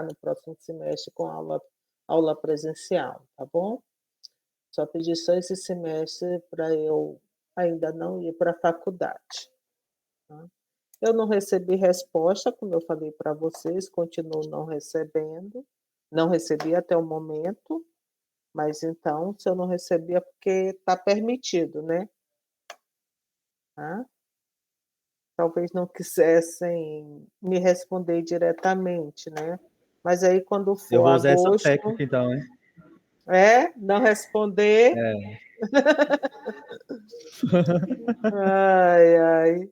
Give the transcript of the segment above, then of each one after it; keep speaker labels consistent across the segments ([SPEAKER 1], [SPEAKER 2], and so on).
[SPEAKER 1] no próximo semestre com aula presencial, tá bom? Só pedi só esse semestre para eu ainda não ir para a faculdade, tá. Eu não recebi resposta, como eu falei para vocês, continuo não recebendo, não recebi até o momento, mas então, se eu não recebi é porque está permitido, né. Tá. Talvez não quisessem me responder diretamente, né. Mas aí quando
[SPEAKER 2] Eu
[SPEAKER 1] for
[SPEAKER 2] vou usar essa
[SPEAKER 1] agosto
[SPEAKER 2] técnica então, hein.
[SPEAKER 1] é? Não responder?
[SPEAKER 2] É.
[SPEAKER 1] Ai, ai.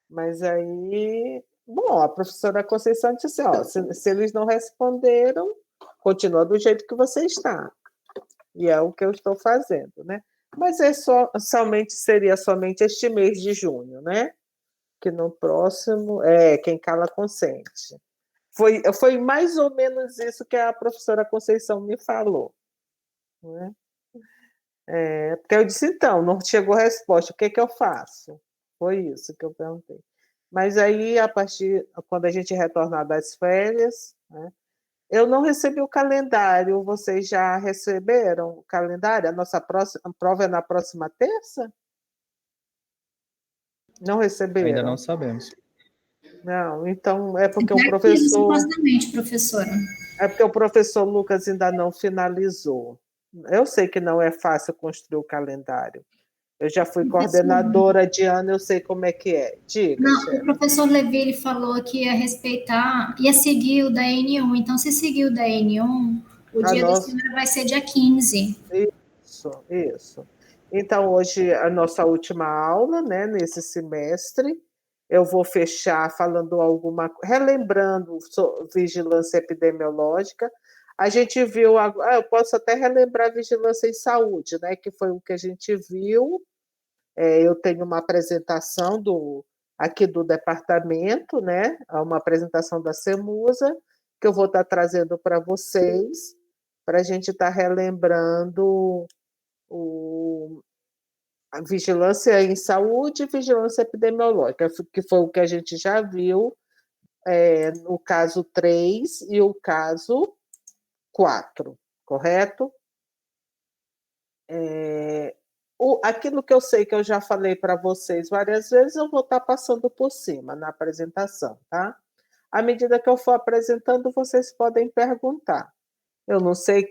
[SPEAKER 1] Mas aí bom, a professora Conceição disse assim: "Ó, se eles não responderam, continua do jeito que você está". E é o que eu estou fazendo, né. Mas é seria somente este mês de junho, né, que no próximo quem cala consente. Foi mais ou menos isso que a professora Conceição me falou, né. Porque eu disse: "Então, não chegou resposta, o que que eu faço?". Foi isso que eu perguntei. Mas aí, quando a gente retornar das férias, né, eu não recebi o calendário, vocês já receberam o calendário? A nossa próxima prova é na próxima terça? Não
[SPEAKER 2] Ainda não
[SPEAKER 1] receberam?
[SPEAKER 2] sabemos.
[SPEAKER 1] Não, então é porque o
[SPEAKER 3] Está aqui,
[SPEAKER 1] professor
[SPEAKER 3] supostamente, professora.
[SPEAKER 1] é porque o professor Lucas ainda não finalizou. Eu sei que não é fácil construir o calendário. Eu já fui
[SPEAKER 3] Professor,
[SPEAKER 1] coordenadora de ano, eu sei como é que é. Diga,
[SPEAKER 3] não, o
[SPEAKER 1] chefe.
[SPEAKER 3] professor Levi, ele falou que ia respeitar, ia seguir o da N1, então se seguir o da N1, o
[SPEAKER 1] A
[SPEAKER 3] dia da
[SPEAKER 1] nossa
[SPEAKER 3] semana vai ser dia 15.
[SPEAKER 1] Isso, isso. Então hoje a nossa última aula, né, nesse semestre, eu vou fechar falando relembrando vigilância epidemiológica. A gente viu eu posso até relembrar vigilância em saúde, né, que foi o que a gente viu. Eu tenho uma apresentação aqui do departamento, né, uma apresentação da CEMUSA, que eu vou estar trazendo para vocês, para a gente estar relembrando a vigilância em saúde e vigilância epidemiológica, que foi o que a gente já viu no caso 3 e o caso 4, correto? Aquilo que eu sei que eu já falei para vocês várias vezes, eu vou estar passando por cima na apresentação, tá? À medida que eu for apresentando, vocês podem perguntar. Eu não sei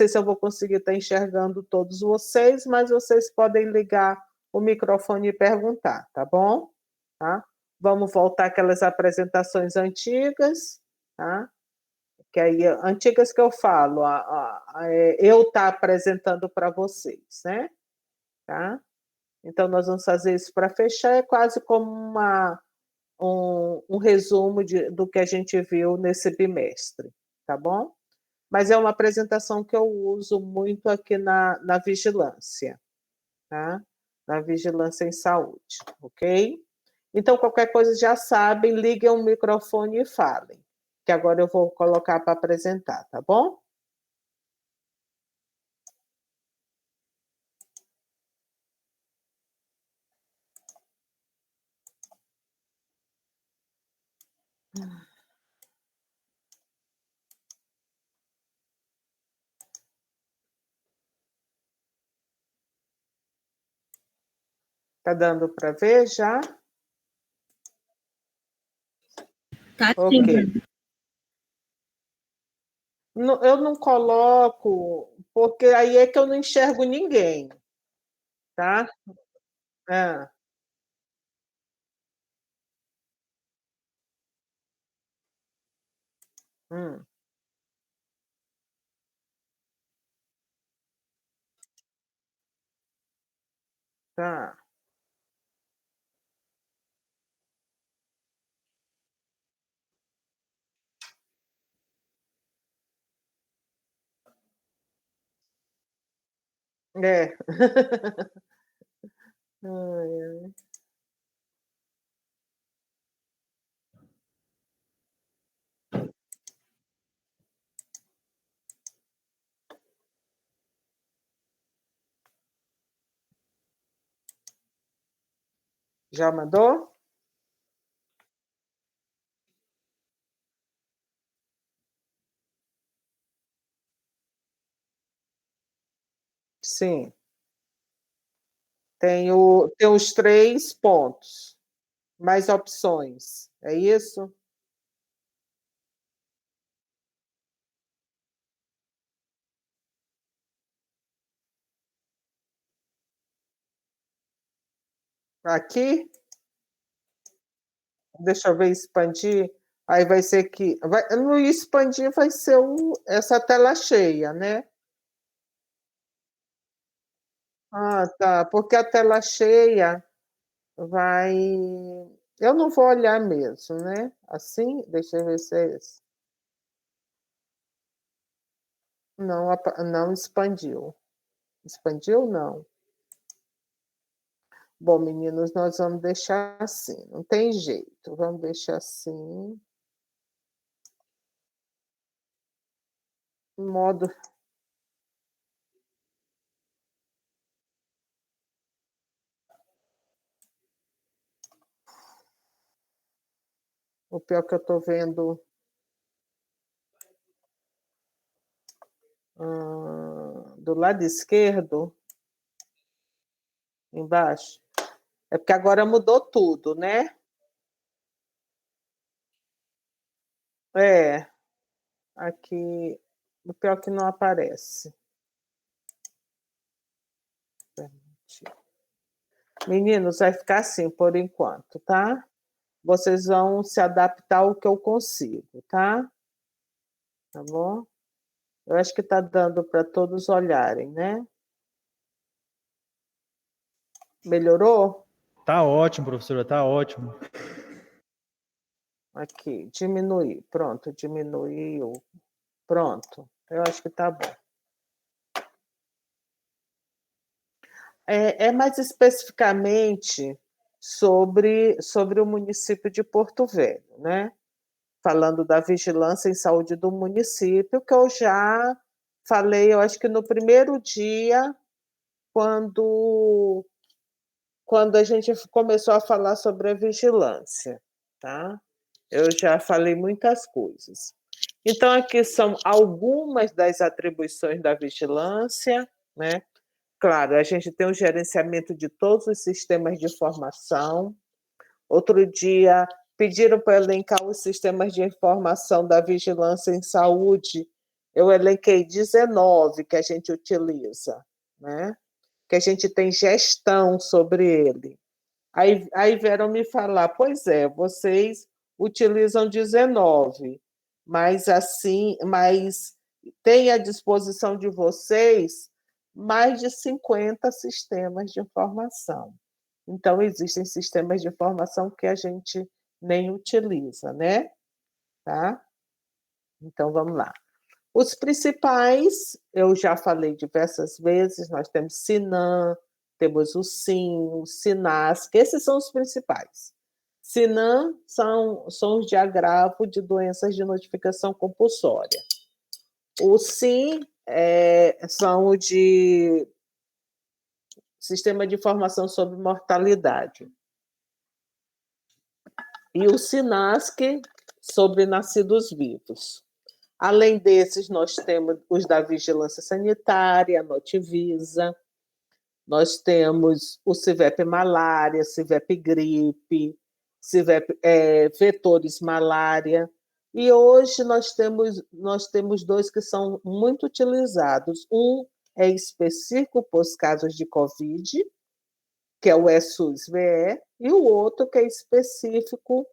[SPEAKER 1] se eu vou conseguir estar enxergando todos vocês, mas vocês podem ligar o microfone e perguntar, tá bom? Tá? Vamos voltar àquelas apresentações antigas, tá? Que aí, antigas que eu falo, eu estar apresentando para vocês, né? Tá? Então, nós vamos fazer isso para fechar, é quase como um resumo do que a gente viu nesse bimestre, tá bom? Mas é uma apresentação que eu uso muito aqui na vigilância, tá? Na vigilância em saúde, ok? Então, qualquer coisa já sabem, liguem o microfone e falem, que agora eu vou colocar para apresentar, tá bom? Tá dando para ver já?
[SPEAKER 3] Tá sim.
[SPEAKER 1] Ok. Eu não coloco, porque aí é que eu não enxergo ninguém, tá? Ah, hum, tá. É. Ai, ai. Já mandou? Sim. Tem os 3 pontos, mais opções, é isso? Aqui? Deixa eu ver, expandir. Aí vai ser que no expandir vai ser essa tela cheia, né? Ah, tá. Porque a tela cheia vai. Eu não vou olhar mesmo, né? Assim, deixa eu ver se é esse. Não, não expandiu. Expandiu, não. Bom, meninos, nós vamos deixar assim. Não tem jeito. Vamos deixar assim. Modo. O pior que eu estou vendo. Do lado esquerdo, embaixo. É porque agora mudou tudo, né? É, aqui, o pior que não aparece. Meninos, vai ficar assim por enquanto, tá? Vocês vão se adaptar ao que eu consigo, tá? Tá bom? Eu acho que tá dando para todos olharem, né? Melhorou?
[SPEAKER 2] Tá ótimo, professora, tá ótimo.
[SPEAKER 1] Aqui, diminuir. Pronto, diminuiu. Pronto. Eu acho que tá bom. É mais especificamente sobre o município de Porto Velho, né? Falando da vigilância em saúde do município, que eu já falei, eu acho que no primeiro dia, quando a gente começou a falar sobre a vigilância, tá? Eu já falei muitas coisas. Então, aqui são algumas das atribuições da vigilância, né? Claro, a gente tem o gerenciamento de todos os sistemas de informação. Outro dia, pediram para elencar os sistemas de informação da vigilância em saúde. Eu elenquei 19 que a gente utiliza, né? Que a gente tem gestão sobre ele. Aí vieram me falar, pois é, vocês utilizam 19, mas tem à disposição de vocês mais de 50 sistemas de informação. Então, existem sistemas de informação que a gente nem utiliza, né? Tá? Então, vamos lá. Os principais, eu já falei diversas vezes, nós temos Sinan, temos o SIM, o SINASC, esses são os principais. Sinan são os de agravo de doenças de notificação compulsória. O SIM são o de Sistema de Informação sobre Mortalidade. E o SINASC sobre nascidos vivos. Além desses, nós temos os da Vigilância Sanitária, a Notivisa, nós temos o CIVEP Malária, CIVEP Gripe, CIVEP Vetores Malária, e hoje nós temos 2 que são muito utilizados. Um é específico para os casos de Covid, que é o ESUS-VE, e o outro que é específico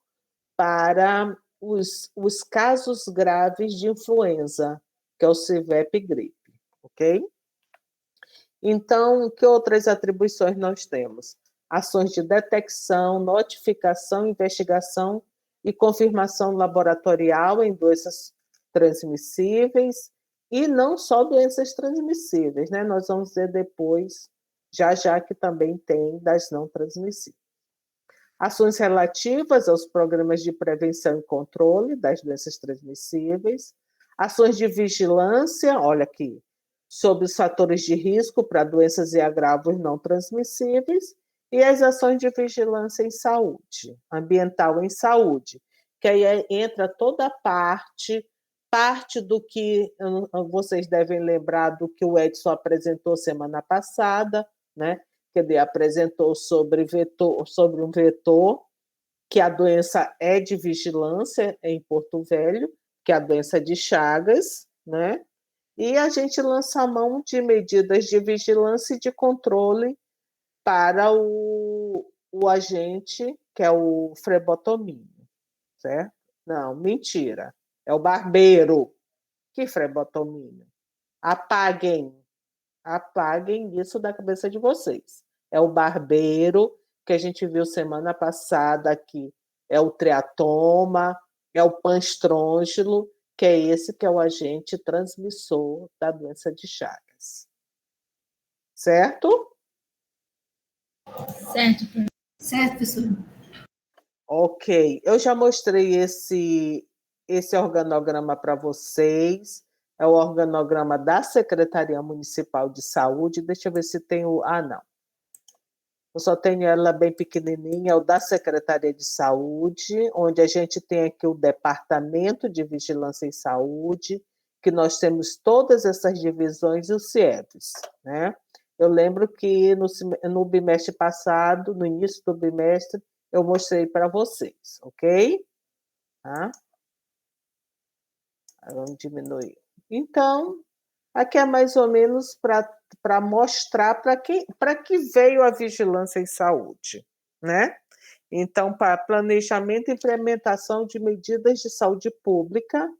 [SPEAKER 1] para os casos graves de influenza, que é o CIVEP gripe, ok? Então, que outras atribuições nós temos? Ações de detecção, notificação, investigação e confirmação laboratorial em doenças transmissíveis, e não só doenças transmissíveis, né? Nós vamos ver depois, já que também tem das não transmissíveis. Ações relativas aos programas de prevenção e controle das doenças transmissíveis, ações de vigilância, olha aqui, sobre os fatores de risco para doenças e agravos não transmissíveis, e as ações de vigilância em saúde, ambiental em saúde, que aí entra toda a parte parte do que vocês devem lembrar do que o Edson apresentou semana passada, né? Que ele apresentou sobre um vetor, que a doença é de vigilância em Porto Velho, que é a doença de Chagas, né? E a gente lança a mão de medidas de vigilância e de controle para o agente, que é o flebotomínio, certo? Não, mentira. É o barbeiro. Que flebotomínio? Apaguem isso da cabeça de vocês. É o barbeiro, que a gente viu semana passada aqui, é o triatoma, é o panstrôngilo, que é esse que é o agente transmissor da doença de Chagas. Certo?
[SPEAKER 3] Certo, professor.
[SPEAKER 1] Ok. Eu já mostrei esse organograma para vocês. É o organograma da Secretaria Municipal de Saúde. Deixa eu ver se tem o... Ah, não. Eu só tenho ela bem pequenininha, é o da Secretaria de Saúde, onde a gente tem aqui o Departamento de Vigilância em Saúde, que nós temos todas essas divisões e os CIEVs, né? Eu lembro que no bimestre passado, no início do bimestre, eu mostrei para vocês, ok? Tá? Vamos diminuir. Então, aqui é mais ou menos para mostrar para que veio a vigilância em saúde, né? Então, para planejamento e implementação de medidas de saúde pública,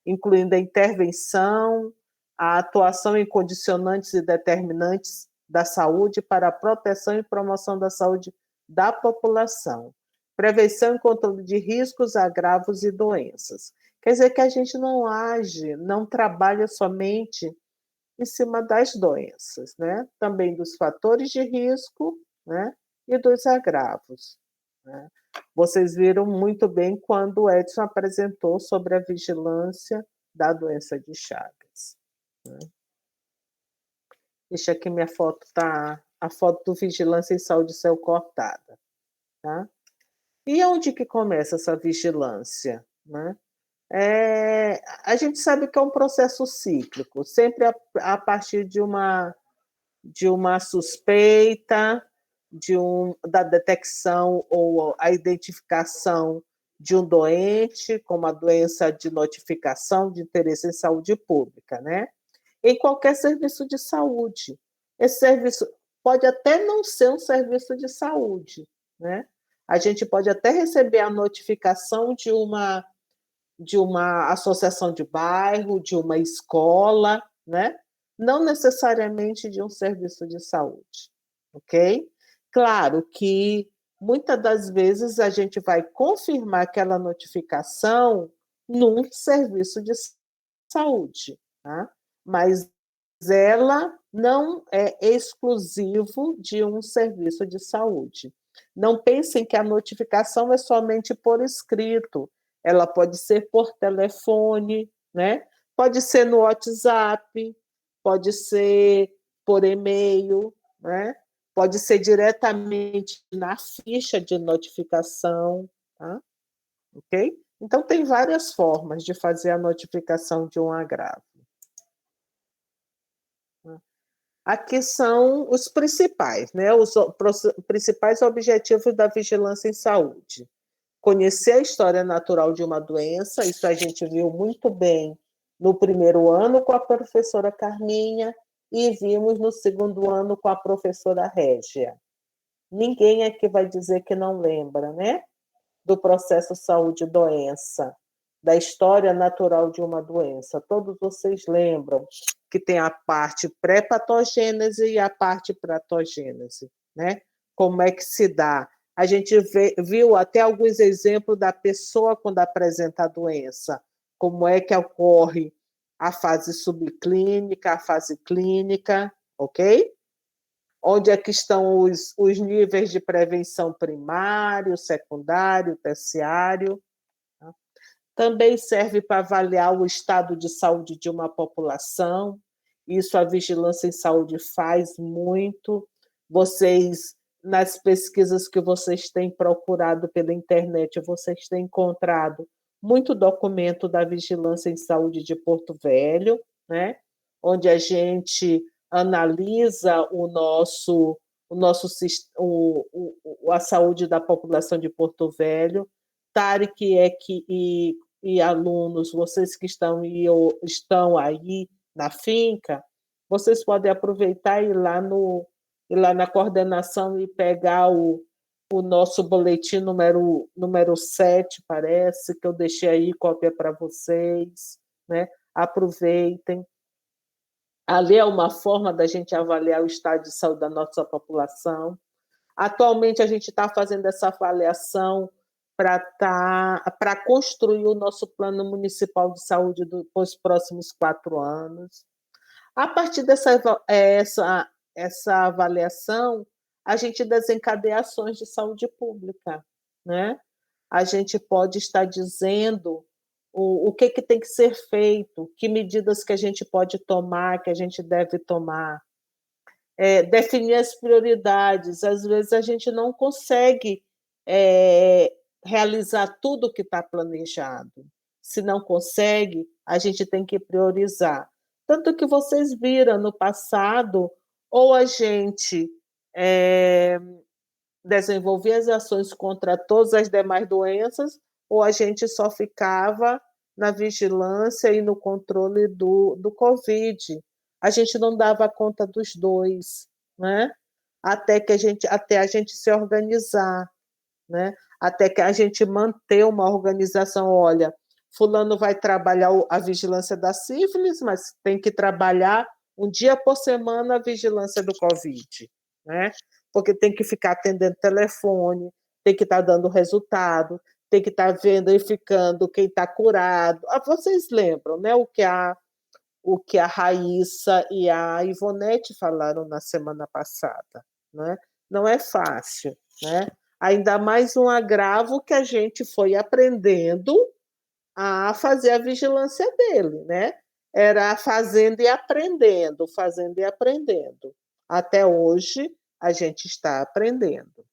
[SPEAKER 1] incluindo a intervenção, a atuação em condicionantes e determinantes da saúde para a proteção e promoção da saúde da população, prevenção e controle de riscos, agravos e doenças. Quer dizer que a gente não age, não trabalha somente em cima das doenças, né? Também dos fatores de risco, né? E dos agravos, né? Vocês viram muito bem quando o Edson apresentou sobre a vigilância da doença de Chagas, né? Deixa aqui minha foto, tá? A foto do Vigilância em Saúde saiu cortada, tá? E onde que começa essa vigilância, né? A gente sabe que é um processo cíclico, sempre a partir de uma suspeita, da detecção ou a identificação de um doente, como a doença de notificação de interesse em saúde pública, né? Em qualquer serviço de saúde. Esse serviço pode até não ser um serviço de saúde, né? A gente pode até receber a notificação de uma associação de bairro, de uma escola, né? Não necessariamente de um serviço de saúde, ok? Claro que muitas das vezes a gente vai confirmar aquela notificação num serviço de saúde, tá? Mas ela não é exclusivo de um serviço de saúde. Não pensem que a notificação é somente por escrito. Ela pode ser por telefone, né? Pode ser no WhatsApp, pode ser por e-mail, né? Pode ser diretamente na ficha de notificação, tá? Ok? Então, tem várias formas de fazer a notificação de um agravo. Aqui são os principais, né? Os principais objetivos da vigilância em saúde. Conhecer a história natural de uma doença, isso a gente viu muito bem no primeiro ano com a professora Carminha e vimos no segundo ano com a professora Régia. Ninguém aqui vai dizer que não lembra, né? Do processo saúde-doença, da história natural de uma doença. Todos vocês lembram que tem a parte pré-patogênese e a parte patogênese, né? Como é que se dá? A gente viu até alguns exemplos da pessoa quando apresenta a doença, como é que ocorre a fase subclínica, a fase clínica, ok? Onde é que estão os níveis de prevenção primário, secundário, terciário. Também serve para avaliar o estado de saúde de uma população. Isso a vigilância em saúde faz muito. Vocês, nas pesquisas que vocês têm procurado pela internet, vocês têm encontrado muito documento da Vigilância em Saúde de Porto Velho, né? Onde a gente analisa a saúde da população de Porto Velho. Tarek e alunos, vocês que estão aí na finca, vocês podem aproveitar e ir lá na coordenação e pegar o nosso boletim número 7, parece, que eu deixei aí cópia para vocês, né? Aproveitem. Ali é uma forma da gente avaliar o estado de saúde da nossa população. Atualmente, a gente está fazendo essa avaliação para construir o nosso plano municipal de saúde para os próximos 4 anos. A partir essa avaliação, a gente desencadeia ações de saúde pública, né? A gente pode estar dizendo o que tem que ser feito, que medidas que a gente pode tomar, que a gente deve tomar. Definir as prioridades. Às vezes a gente não consegue realizar tudo o que está planejado. Se não consegue, a gente tem que priorizar. Tanto que vocês viram no passado, ou a gente desenvolvia as ações contra todas as demais doenças, ou a gente só ficava na vigilância e no controle do Covid. A gente não dava conta dos dois, né? Até a gente se organizar, né? Até que a gente manter uma organização. Olha, fulano vai trabalhar a vigilância da sífilis, mas tem que trabalhar um dia por semana a vigilância do Covid, né? Porque tem que ficar atendendo telefone, tem que estar dando resultado, tem que estar verificando quem está curado. Vocês lembram, né? O que a Raíssa e a Ivonete falaram na semana passada, né? Não é fácil, né? Ainda mais um agravo que a gente foi aprendendo a fazer a vigilância dele, né? Era fazendo e aprendendo. Até hoje, a gente está aprendendo.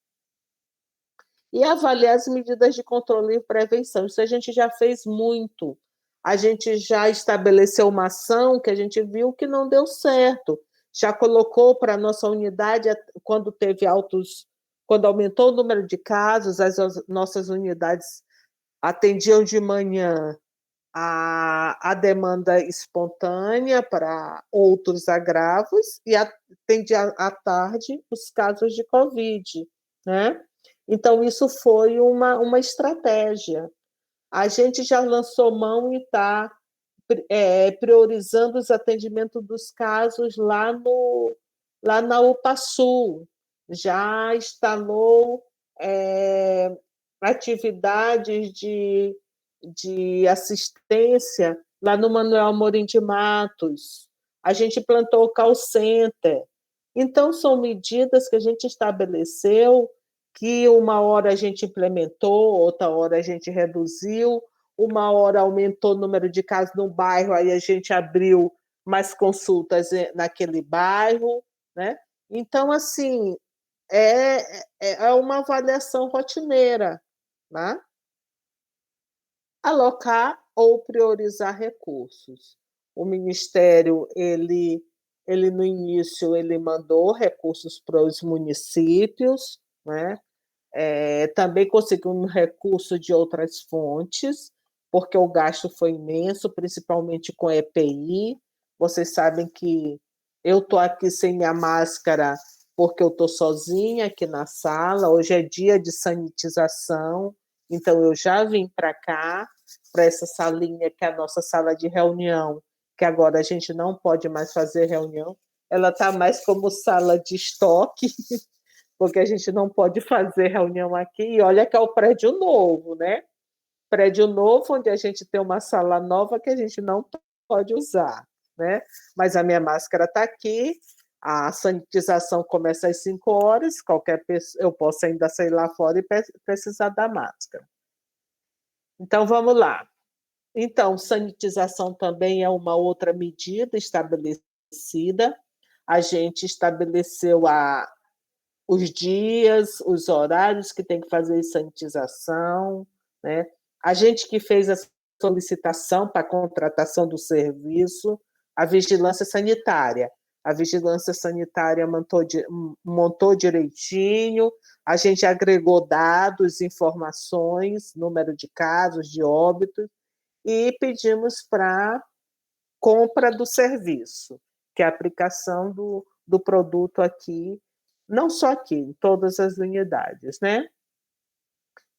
[SPEAKER 1] E avaliar as medidas de controle e prevenção. Isso a gente já fez muito. A gente já estabeleceu uma ação que a gente viu que não deu certo. Já colocou para a nossa unidade, quando aumentou o número de casos, as nossas unidades atendiam de manhã a demanda espontânea para outros agravos e atendia à tarde os casos de Covid, né? Então, isso foi uma estratégia. A gente já lançou mão e está priorizando os atendimentos dos casos lá na UPA-Sul. Já instalou atividades de assistência lá no Manuel Amorim de Matos. A gente plantou o call center. Então, são medidas que a gente estabeleceu, que uma hora a gente implementou, outra hora a gente reduziu, uma hora aumentou o número de casos no bairro, aí a gente abriu mais consultas naquele bairro, né? Então, assim, é uma avaliação rotineira, né? Alocar ou priorizar recursos. O Ministério, ele no início, ele mandou recursos para os municípios, né? Também conseguiu um recurso de outras fontes, porque o gasto foi imenso, principalmente com EPI. Vocês sabem que eu estou aqui sem minha máscara porque eu estou sozinha aqui na sala. Hoje é dia de sanitização, então eu já vim para cá, para essa salinha que é a nossa sala de reunião, que agora a gente não pode mais fazer reunião. Ela está mais como sala de estoque, porque a gente não pode fazer reunião aqui. E olha que é o prédio novo, né? Prédio novo, onde a gente tem uma sala nova que a gente não pode usar, né? Mas a minha máscara está aqui, a sanitização começa às 5 horas, qualquer pessoa, eu posso ainda sair lá fora e precisar da máscara. Então, vamos lá. Então, sanitização também é uma outra medida estabelecida. A gente estabeleceu os dias, os horários que tem que fazer sanitização, né? A gente que fez a solicitação para a contratação do serviço, a vigilância sanitária. A vigilância sanitária montou direitinho, a gente agregou dados, informações, número de casos, de óbitos, e pedimos para compra do serviço, que é a aplicação do produto aqui, não só aqui, em todas as unidades, né?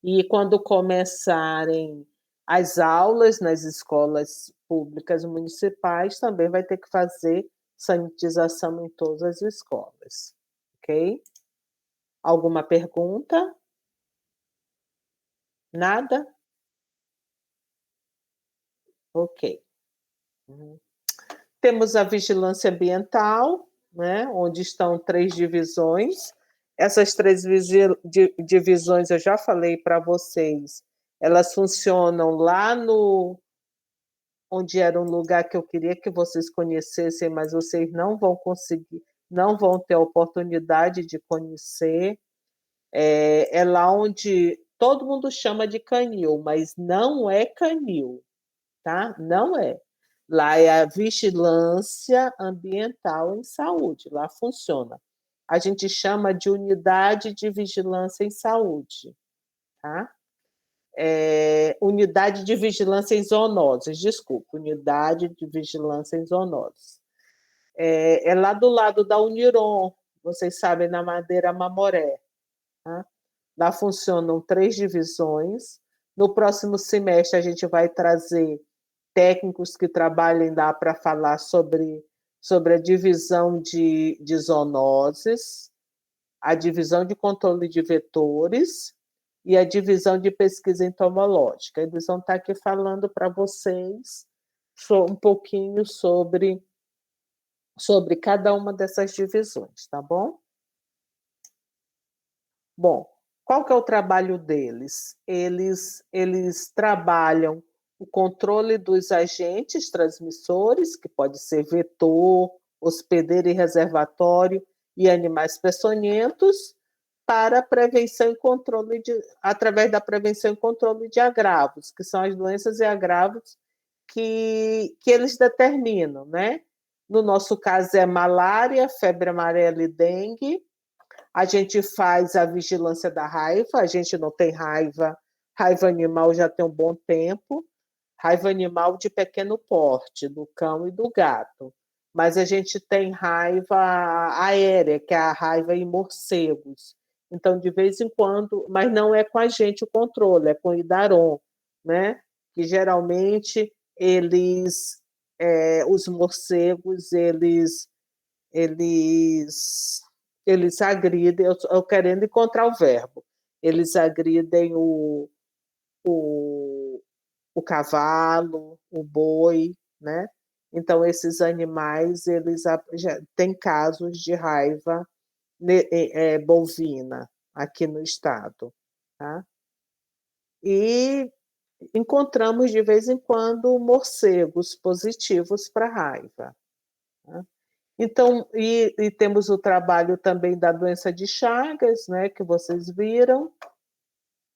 [SPEAKER 1] E quando começarem as aulas nas escolas públicas municipais, também vai ter que fazer sanitização em todas as escolas, ok? Alguma pergunta? Nada? Ok. Temos a vigilância ambiental, né, onde estão 3 divisões. Essas 3 divisões, eu já falei para vocês, elas funcionam lá no onde era um lugar que eu queria que vocês conhecessem, mas vocês não vão conseguir, não vão ter a oportunidade de conhecer. É lá onde todo mundo chama de canil, mas não é canil, tá? Não é. Lá é a vigilância ambiental em saúde, lá funciona. A gente chama de unidade de vigilância em saúde, tá? Unidade de vigilância em zoonoses, desculpa, unidade de vigilância em zoonoses. É lá do lado da Uniron, vocês sabem, na Madeira Mamoré. Tá? Lá funcionam 3 divisões. No próximo semestre, a gente vai trazer técnicos que trabalhem lá para falar sobre a divisão de zoonoses, a divisão de controle de vetores e a divisão de pesquisa entomológica. Eles vão estar aqui falando para vocês um pouquinho sobre cada uma dessas divisões, tá bom? Bom, qual que é o trabalho deles? Eles trabalham o controle dos agentes transmissores, que pode ser vetor, hospedeiro e reservatório, e animais peçonhentos, para prevenção e controle através da prevenção e controle de agravos, que são as doenças e agravos que eles determinam, né? No nosso caso é malária, febre amarela e dengue. A gente faz a vigilância da raiva, a gente não tem raiva animal já tem um bom tempo, raiva animal de pequeno porte, do cão e do gato. Mas a gente tem raiva aérea, que é a raiva em morcegos. Então, de vez em quando, mas não é com a gente o controle, é com o Idaron, né? Que geralmente os morcegos, eles agridem, eu querendo encontrar o verbo, eles agridem o cavalo, o boi, né? Então, esses animais, eles já têm casos de raiva bovina aqui no estado, tá? E encontramos, de vez em quando, morcegos positivos para raiva. Tá? Então, e temos o trabalho também da doença de Chagas, né, que vocês viram,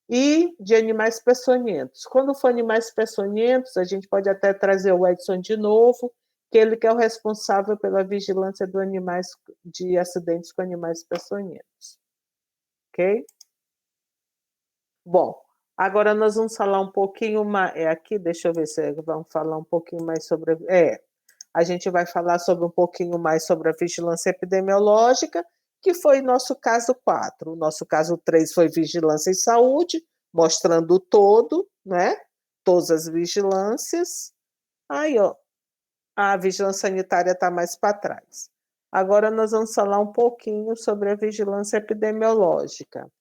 [SPEAKER 1] e de animais peçonhentos. Quando for animais peçonhentos, a gente pode até trazer o Edson de novo, que ele que é o responsável pela vigilância de acidentes com animais peçonhentos. Ok? Bom, agora nós vamos falar um pouquinho mais. Aqui, deixa eu ver se vamos falar um pouquinho mais sobre. A gente vai falar um pouquinho mais sobre a vigilância epidemiológica, que foi nosso caso 4. O nosso caso 3 foi vigilância em saúde, mostrando o todo, né? Todas as vigilâncias. Aí, ó, a vigilância sanitária está mais para trás. Agora nós vamos falar um pouquinho sobre a vigilância epidemiológica.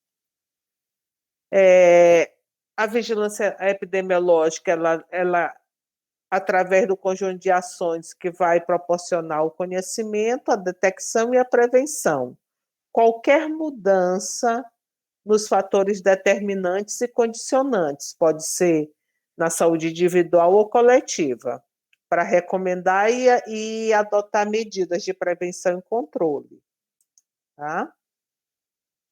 [SPEAKER 1] A vigilância epidemiológica, ela através do conjunto de ações que vai proporcionar o conhecimento, a detecção e a prevenção. Qualquer mudança nos fatores determinantes e condicionantes, pode ser na saúde individual ou coletiva, para recomendar e adotar medidas de prevenção e controle. Tá?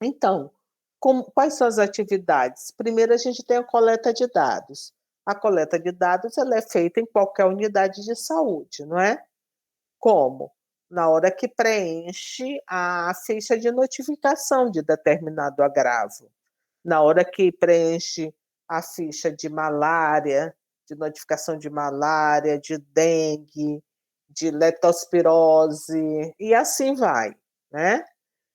[SPEAKER 1] Então, Quais são as atividades? Primeiro, a gente tem a coleta de dados. A coleta de dados ela é feita em qualquer unidade de saúde, não é? Como? Na hora que preenche a ficha de notificação de determinado agravo, na hora que preenche a ficha de malária, de notificação de malária, de dengue, de leptospirose, e assim vai, né?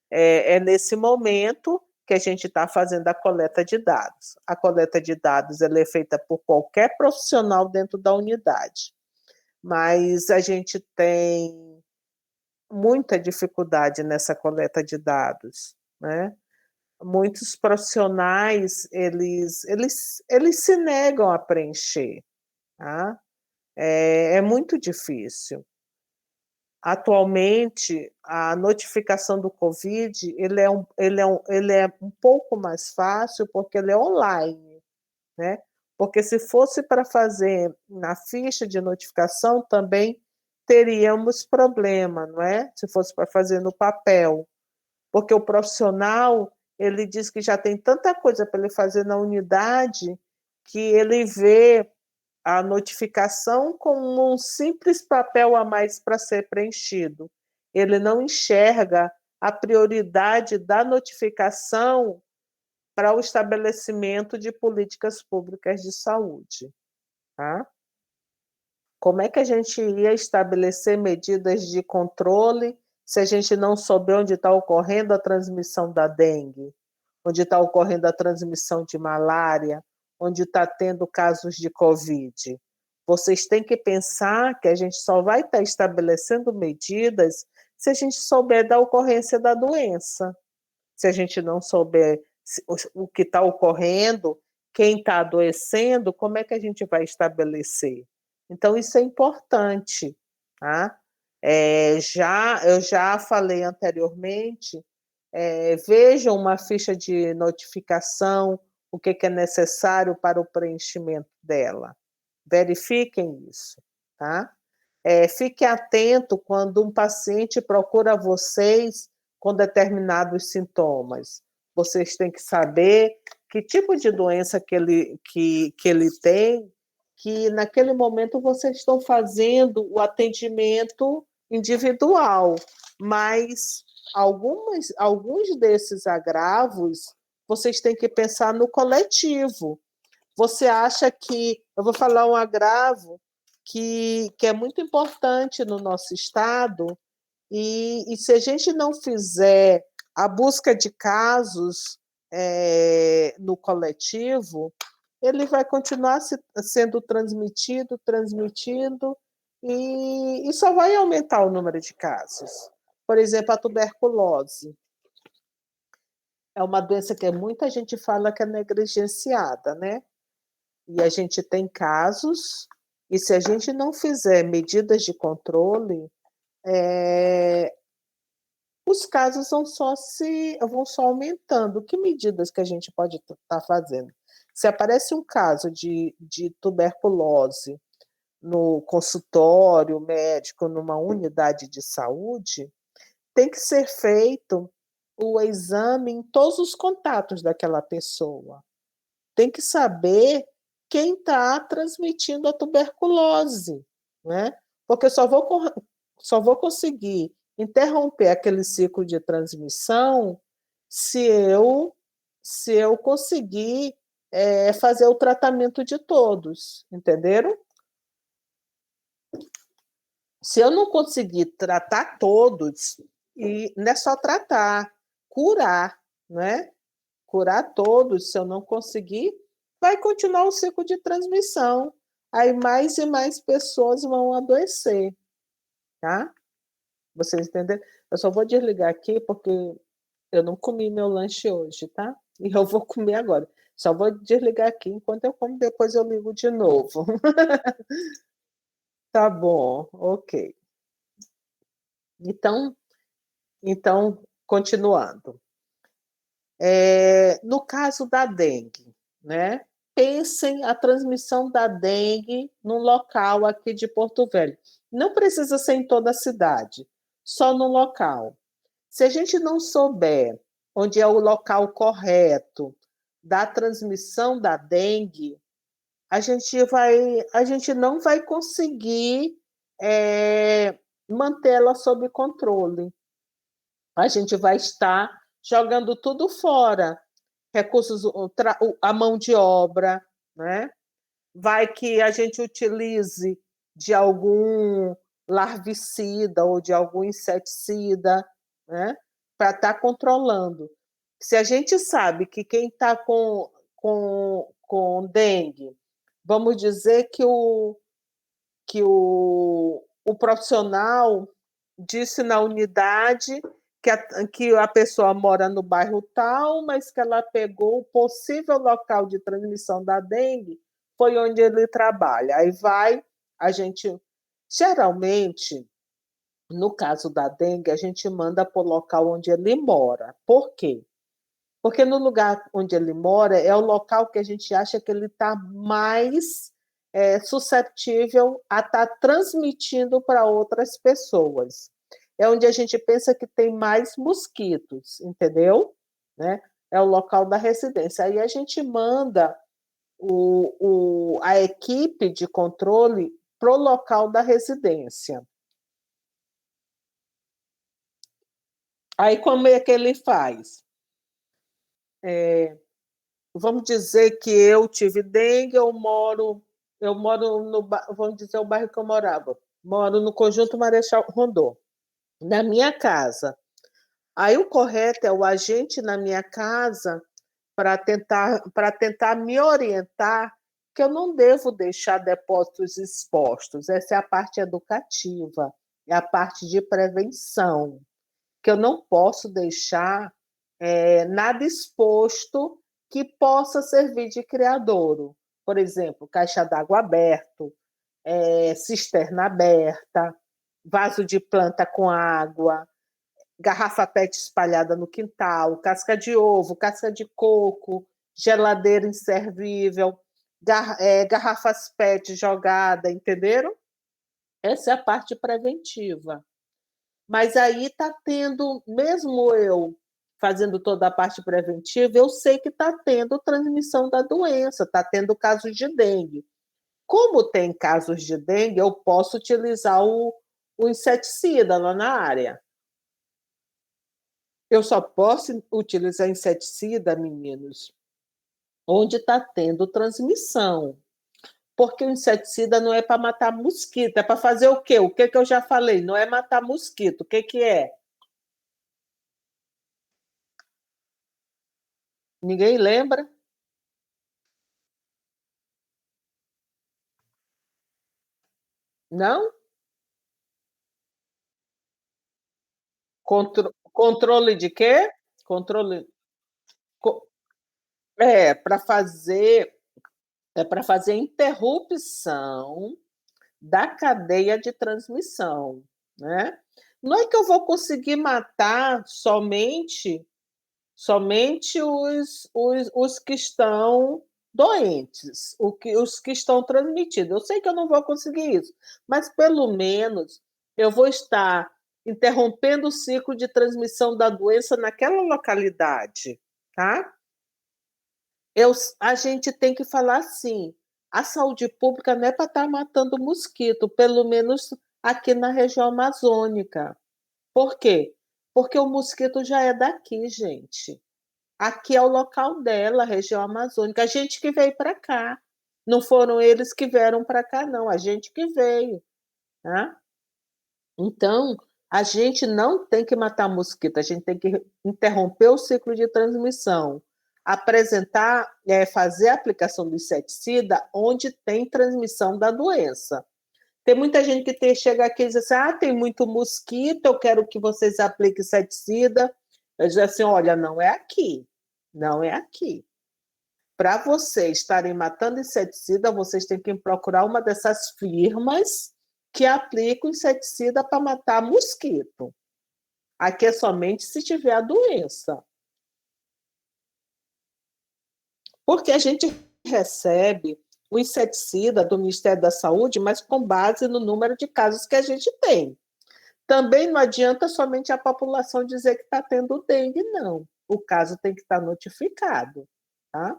[SPEAKER 1] É nesse momento que a gente está fazendo a coleta de dados. A coleta de dados ela é feita por qualquer profissional dentro da unidade, mas a gente tem muita dificuldade nessa coleta de dados, né? Muitos profissionais, eles se negam a preencher, tá? É muito difícil. Atualmente, a notificação do Covid, ele é um pouco mais fácil porque ele é online, né? Porque se fosse para fazer na ficha de notificação, também teríamos problema, não é? Se fosse para fazer no papel. Porque o profissional, ele diz que já tem tanta coisa para ele fazer na unidade que ele vê a notificação como um simples papel a mais para ser preenchido. Ele não enxerga a prioridade da notificação para o estabelecimento de políticas públicas de saúde. Tá? Como é que a gente ia estabelecer medidas de controle se a gente não souber onde está ocorrendo a transmissão da dengue, onde está ocorrendo a transmissão de malária, onde está tendo casos de Covid? Vocês têm que pensar que a gente só vai estar estabelecendo medidas se a gente souber da ocorrência da doença. Se a gente não souber o que está ocorrendo, quem está adoecendo, como é que a gente vai estabelecer? Então, isso é importante. Tá? Eu já falei anteriormente, vejam uma ficha de notificação, o que é necessário para o preenchimento dela. Verifiquem isso. Tá? Fique atento quando um paciente procura vocês com determinados sintomas. Vocês têm que saber que tipo de doença que ele tem, que naquele momento vocês estão fazendo o atendimento individual, mas alguns desses agravos vocês têm que pensar no coletivo. Você acha que... Eu vou falar um agravo que é muito importante no nosso estado, e se a gente não fizer a busca de casos no coletivo, ele vai continuar sendo transmitido, e só vai aumentar o número de casos. Por exemplo, a tuberculose. É uma doença que muita gente fala que é negligenciada, né? E a gente tem casos, e se a gente não fizer medidas de controle, os casos vão só aumentando. Que medidas que a gente pode estar fazendo? Se aparece um caso de tuberculose no consultório médico, numa unidade de saúde, tem que ser feito o exame em todos os contatos daquela pessoa. Tem que saber quem está transmitindo a tuberculose, né? Porque eu só vou conseguir interromper aquele ciclo de transmissão se eu conseguir fazer o tratamento de todos, entenderam? Se eu não conseguir tratar todos, e não é só tratar, curar, né? Curar todos, se eu não conseguir, vai continuar o ciclo de transmissão. Aí mais e mais pessoas vão adoecer, tá? Vocês entenderam? Eu só vou desligar aqui porque eu não comi meu lanche hoje, tá? E eu vou comer agora. Só vou desligar aqui enquanto eu como, depois eu ligo de novo. Tá bom, ok. Então continuando. No caso da dengue, né? Pensem a transmissão da dengue num local aqui de Porto Velho. Não precisa ser em toda a cidade, só no local. Se a gente não souber onde é o local correto da transmissão da dengue, a gente não vai conseguir mantê-la sob controle. A gente vai estar jogando tudo fora, recursos, a mão de obra, né? Vai que a gente utilize de algum larvicida ou de algum inseticida, né? Para estar controlando. Se a gente sabe que quem está com dengue, vamos dizer que o profissional disse na unidade que a pessoa mora no bairro tal, mas que ela pegou o possível local de transmissão da dengue, foi onde ele trabalha. Aí a gente, geralmente, no caso da dengue, a gente manda para o local onde ele mora. Por quê? Porque no lugar onde ele mora é o local que a gente acha que ele está mais susceptível a estar transmitindo para outras pessoas. É onde a gente pensa que tem mais mosquitos, entendeu? Né? É o local da residência. Aí a gente manda a equipe de controle para o local da residência. Aí como é que ele faz? Vamos dizer que eu tive dengue, eu moro no, vamos dizer, o bairro que eu morava. Moro no Conjunto Marechal Rondon, na minha casa. Aí o correto é o agente na minha casa para tentar me orientar que eu não devo deixar depósitos expostos. Essa é a parte educativa, é a parte de prevenção, que eu não posso deixar nada exposto que possa servir de criadouro. Por exemplo, caixa d'água aberto, cisterna aberta, vaso de planta com água, garrafa PET espalhada no quintal, casca de ovo, casca de coco, geladeira inservível, garrafas PET jogada, entenderam? Essa é a parte preventiva. Mas aí está tendo, mesmo eu fazendo toda a parte preventiva, eu sei que está tendo transmissão da doença, está tendo casos de dengue. Como tem casos de dengue, eu posso utilizar o inseticida lá na área. Eu só posso utilizar inseticida, meninos, onde está tendo transmissão. Porque o inseticida não é para matar mosquito, é para fazer o quê? O que eu já falei? Não é matar mosquito. O que é? Ninguém lembra? Não? Controle de quê? Controle. Para fazer interrupção da cadeia de transmissão, né? Não é que eu vou conseguir matar somente os que estão doentes, os que estão transmitidos. Eu sei que eu não vou conseguir isso, mas pelo menos eu vou estar interrompendo o ciclo de transmissão da doença naquela localidade, tá? A gente tem que falar assim, a saúde pública não é para estar matando mosquito, pelo menos aqui na região amazônica. Por quê? Porque o mosquito já é daqui, gente. Aqui é o local dela, a região amazônica. A gente que veio para cá. Não foram eles que vieram para cá, não. A gente que veio. Tá? Então, a gente não tem que matar mosquito, a gente tem que interromper o ciclo de transmissão. Apresentar, fazer a aplicação do inseticida onde tem transmissão da doença. Tem muita gente que chega aqui e diz assim, tem muito mosquito, eu quero que vocês apliquem inseticida. Eu digo assim, olha, não é aqui. Não é aqui. Para vocês estarem matando inseticida, vocês têm que procurar uma dessas firmas que aplicam inseticida para matar mosquito. Aqui é somente se tiver a doença. Porque a gente recebe o inseticida do Ministério da Saúde, mas com base no número de casos que a gente tem. Também não adianta somente a população dizer que está tendo dengue, não. o caso tem que estar notificado, tá?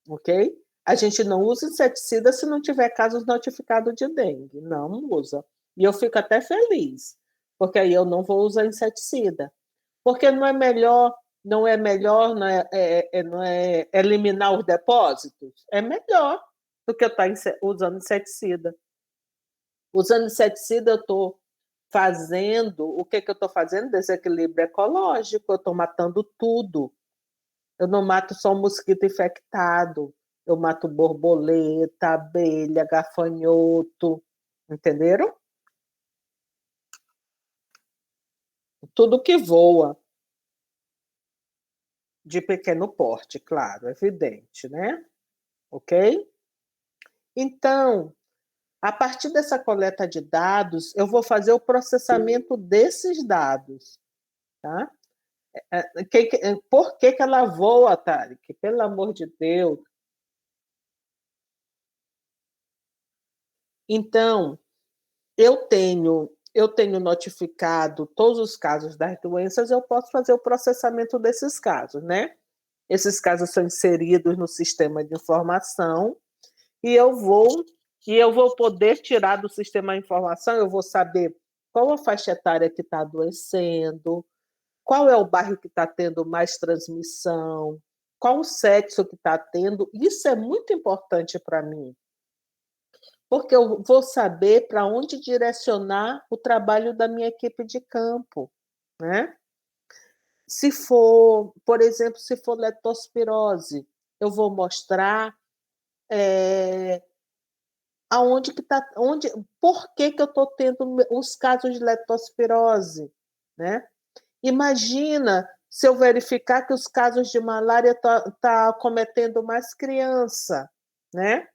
[SPEAKER 1] Ok? A gente não usa inseticida se não tiver casos notificados de dengue. Não usa. E eu fico até feliz, porque aí eu não vou usar inseticida. Porque não é melhor, não é eliminar os depósitos? É melhor do que eu estar usando inseticida. Usando inseticida, eu estou fazendo, o que eu estou fazendo? Desequilíbrio ecológico, eu estou matando tudo. Eu não mato só um mosquito infectado, eu mato borboleta, abelha, gafanhoto, entenderam? Tudo que voa, de pequeno porte, claro, evidente, né? Ok? Então, a partir dessa coleta de dados, eu vou fazer o processamento desses dados, tá? Por que ela voa, Tarek? Pelo amor de Deus. Então, eu tenho notificado todos os casos das doenças, eu posso fazer o processamento desses casos, né? Esses casos são inseridos no sistema de informação e eu vou poder tirar do sistema de informação, eu vou saber qual a faixa etária que está adoecendo, qual é o bairro que está tendo mais transmissão, qual o sexo que está tendo. Isso é muito importante para mim, porque eu vou saber para onde direcionar o trabalho da minha equipe de campo, né? Se for, por exemplo, se for leptospirose, eu vou mostrar aonde que está, por que eu estou tendo os casos de leptospirose, né? Imagina se eu verificar que os casos de malária tá cometendo mais criança, né?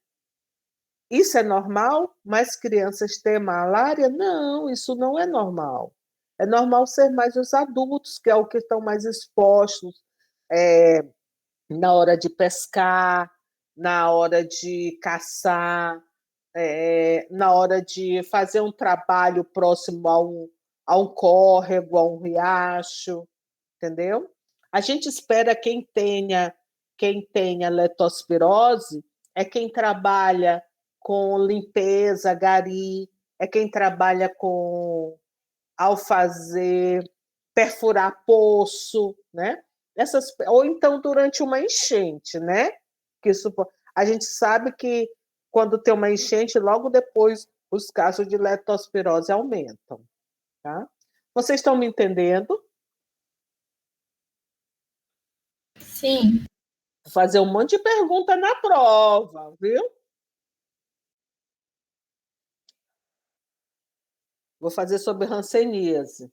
[SPEAKER 1] Isso é normal? Mais crianças têm malária? Não, isso não é normal. É normal ser mais os adultos, que é o que estão mais expostos na hora de pescar, na hora de caçar, na hora de fazer um trabalho próximo a um córrego, a um riacho, entendeu? A gente espera quem tenha leptospirose é quem trabalha com limpeza, gari, é quem trabalha ao fazer perfurar poço, né? Ou então durante uma enchente, né? Que isso, a gente sabe que quando tem uma enchente, logo depois os casos de leptospirose aumentam, tá? Vocês estão me entendendo?
[SPEAKER 3] Sim.
[SPEAKER 1] Vou fazer um monte de pergunta na prova, viu? Vou fazer sobre hanseníase.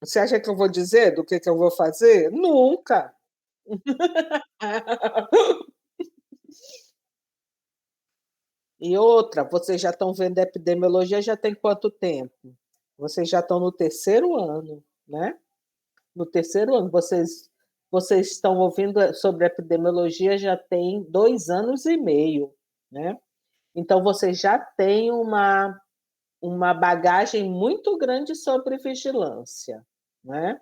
[SPEAKER 1] Você acha que eu vou dizer do que eu vou fazer? Nunca! E outra, vocês já estão vendo epidemiologia já tem quanto tempo? Vocês já estão no terceiro ano, né? No terceiro ano, vocês estão ouvindo sobre epidemiologia já tem 2 anos e meio, né? Então, vocês já têm uma bagagem muito grande sobre vigilância, né?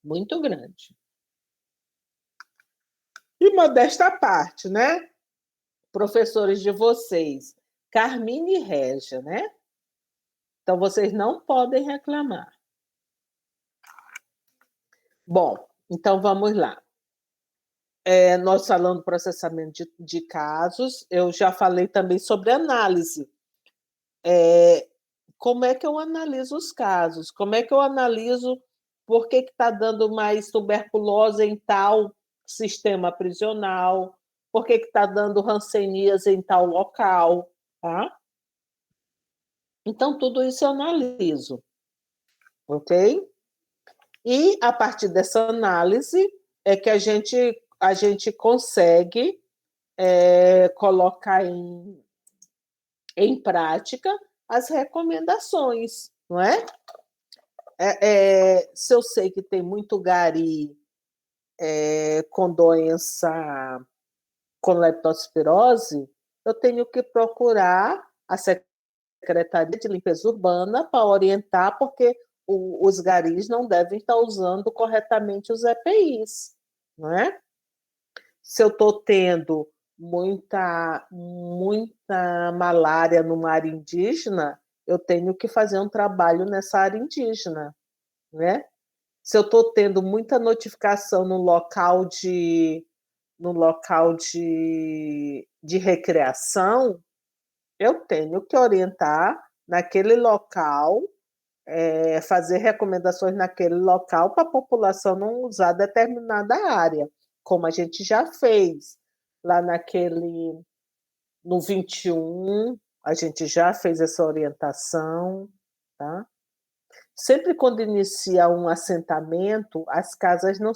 [SPEAKER 1] Muito grande. E modesta parte, né? Professores de vocês, Carmine e Régia, né? Então, vocês não podem reclamar. Bom, então vamos lá. Nós falando do processamento de casos, eu já falei também sobre análise. Como é que eu analiso os casos? Como é que eu analiso por que está dando mais tuberculose em tal sistema prisional? Por que está dando hanseníase em tal local? Tá? Então, tudo isso eu analiso. Ok? E, a partir dessa análise, é que a gente consegue colocar em prática as recomendações, não é? Se eu sei que tem muito gari com doença, com leptospirose, eu tenho que procurar a Secretaria de Limpeza Urbana para orientar, porque os garis não devem estar usando corretamente os EPIs, não é? Se eu estou tendo muita malária numa área indígena, eu tenho que fazer um trabalho nessa área indígena, né? Se eu estou tendo muita notificação no local de recreação, eu tenho que orientar naquele local, fazer recomendações naquele local para a população não usar determinada área, como a gente já fez lá no 21, a gente já fez essa orientação, tá? Sempre quando inicia um assentamento, as casas não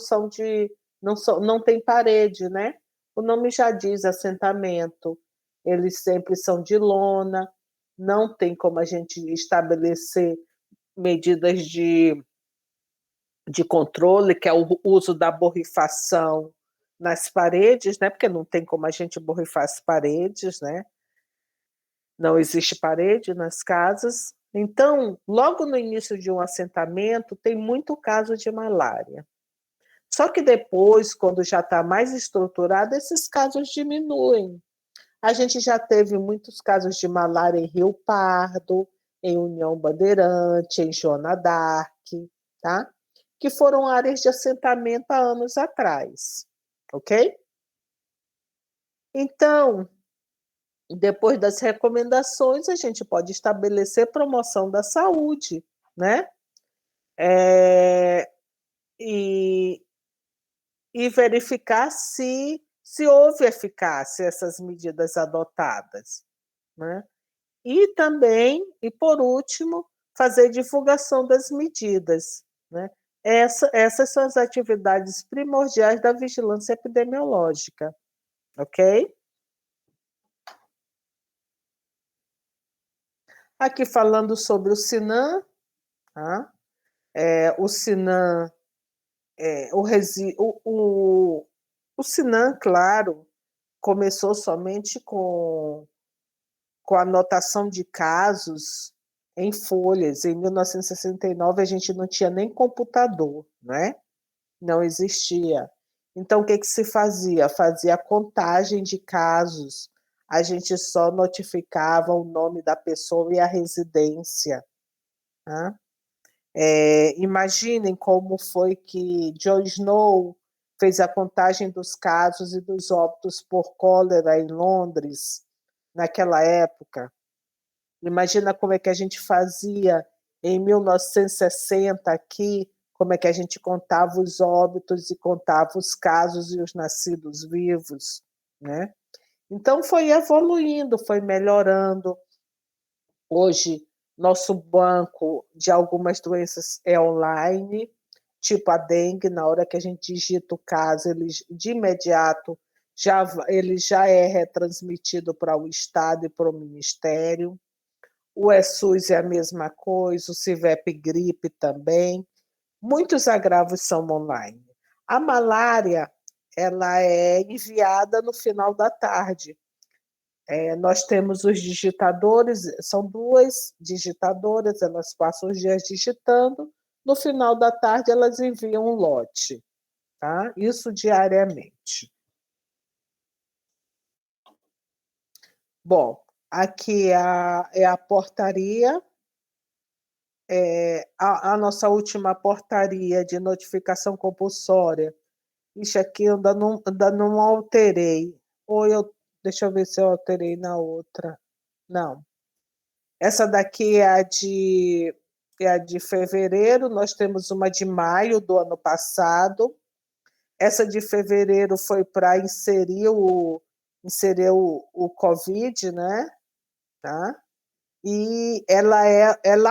[SPEAKER 1] tem parede, né? O nome já diz assentamento. Eles sempre são de lona, não tem como a gente estabelecer medidas de controle, que é o uso da borrifação nas paredes, né? Porque não tem como a gente borrifar as paredes, né? Não existe parede nas casas. Então, logo no início de um assentamento, tem muito caso de malária. Só que depois, quando já está mais estruturado, esses casos diminuem. A gente já teve muitos casos de malária em Rio Pardo, em União Bandeirante, em Joana d'Arc, tá? Que foram áreas de assentamento há anos atrás, ok? Então, depois das recomendações, a gente pode estabelecer promoção da saúde, né? E verificar se houve eficácia essas medidas adotadas, né? E também, e por último, fazer divulgação das medidas, né? Essas são as atividades primordiais da vigilância epidemiológica, ok? Aqui falando sobre o SINAM, tá? O SINAM, o SINAM, claro, começou somente com a anotação de casos em folhas. Em 1969, a gente não tinha nem computador, né? Não existia. Então, o que se fazia? Fazia a contagem de casos. A gente só notificava o nome da pessoa e a residência. Tá? Imaginem como foi que John Snow fez a contagem dos casos e dos óbitos por cólera em Londres, naquela época. Imagina como é que a gente fazia em 1960 aqui, como é que a gente contava os óbitos e contava os casos e os nascidos vivos, né? Então foi evoluindo, foi melhorando. Hoje, nosso banco de algumas doenças é online, tipo a dengue, na hora que a gente digita o caso, ele de imediato ele já é retransmitido para o Estado e para o Ministério. O ESUS é a mesma coisa, o CIVEP gripe também. Muitos agravos são online. A malária, ela é enviada no final da tarde. Nós temos os digitadores, são 2 digitadoras, elas passam os dias digitando, no final da tarde elas enviam um lote, tá? Isso diariamente. Bom, aqui é a portaria, a nossa última portaria de notificação compulsória. Ixi, aqui eu ainda não alterei. Deixa eu ver se eu alterei na outra. Não. Essa daqui é a de fevereiro, nós temos uma de maio do ano passado. Essa de fevereiro foi para inserir o Covid, né? Tá? E ela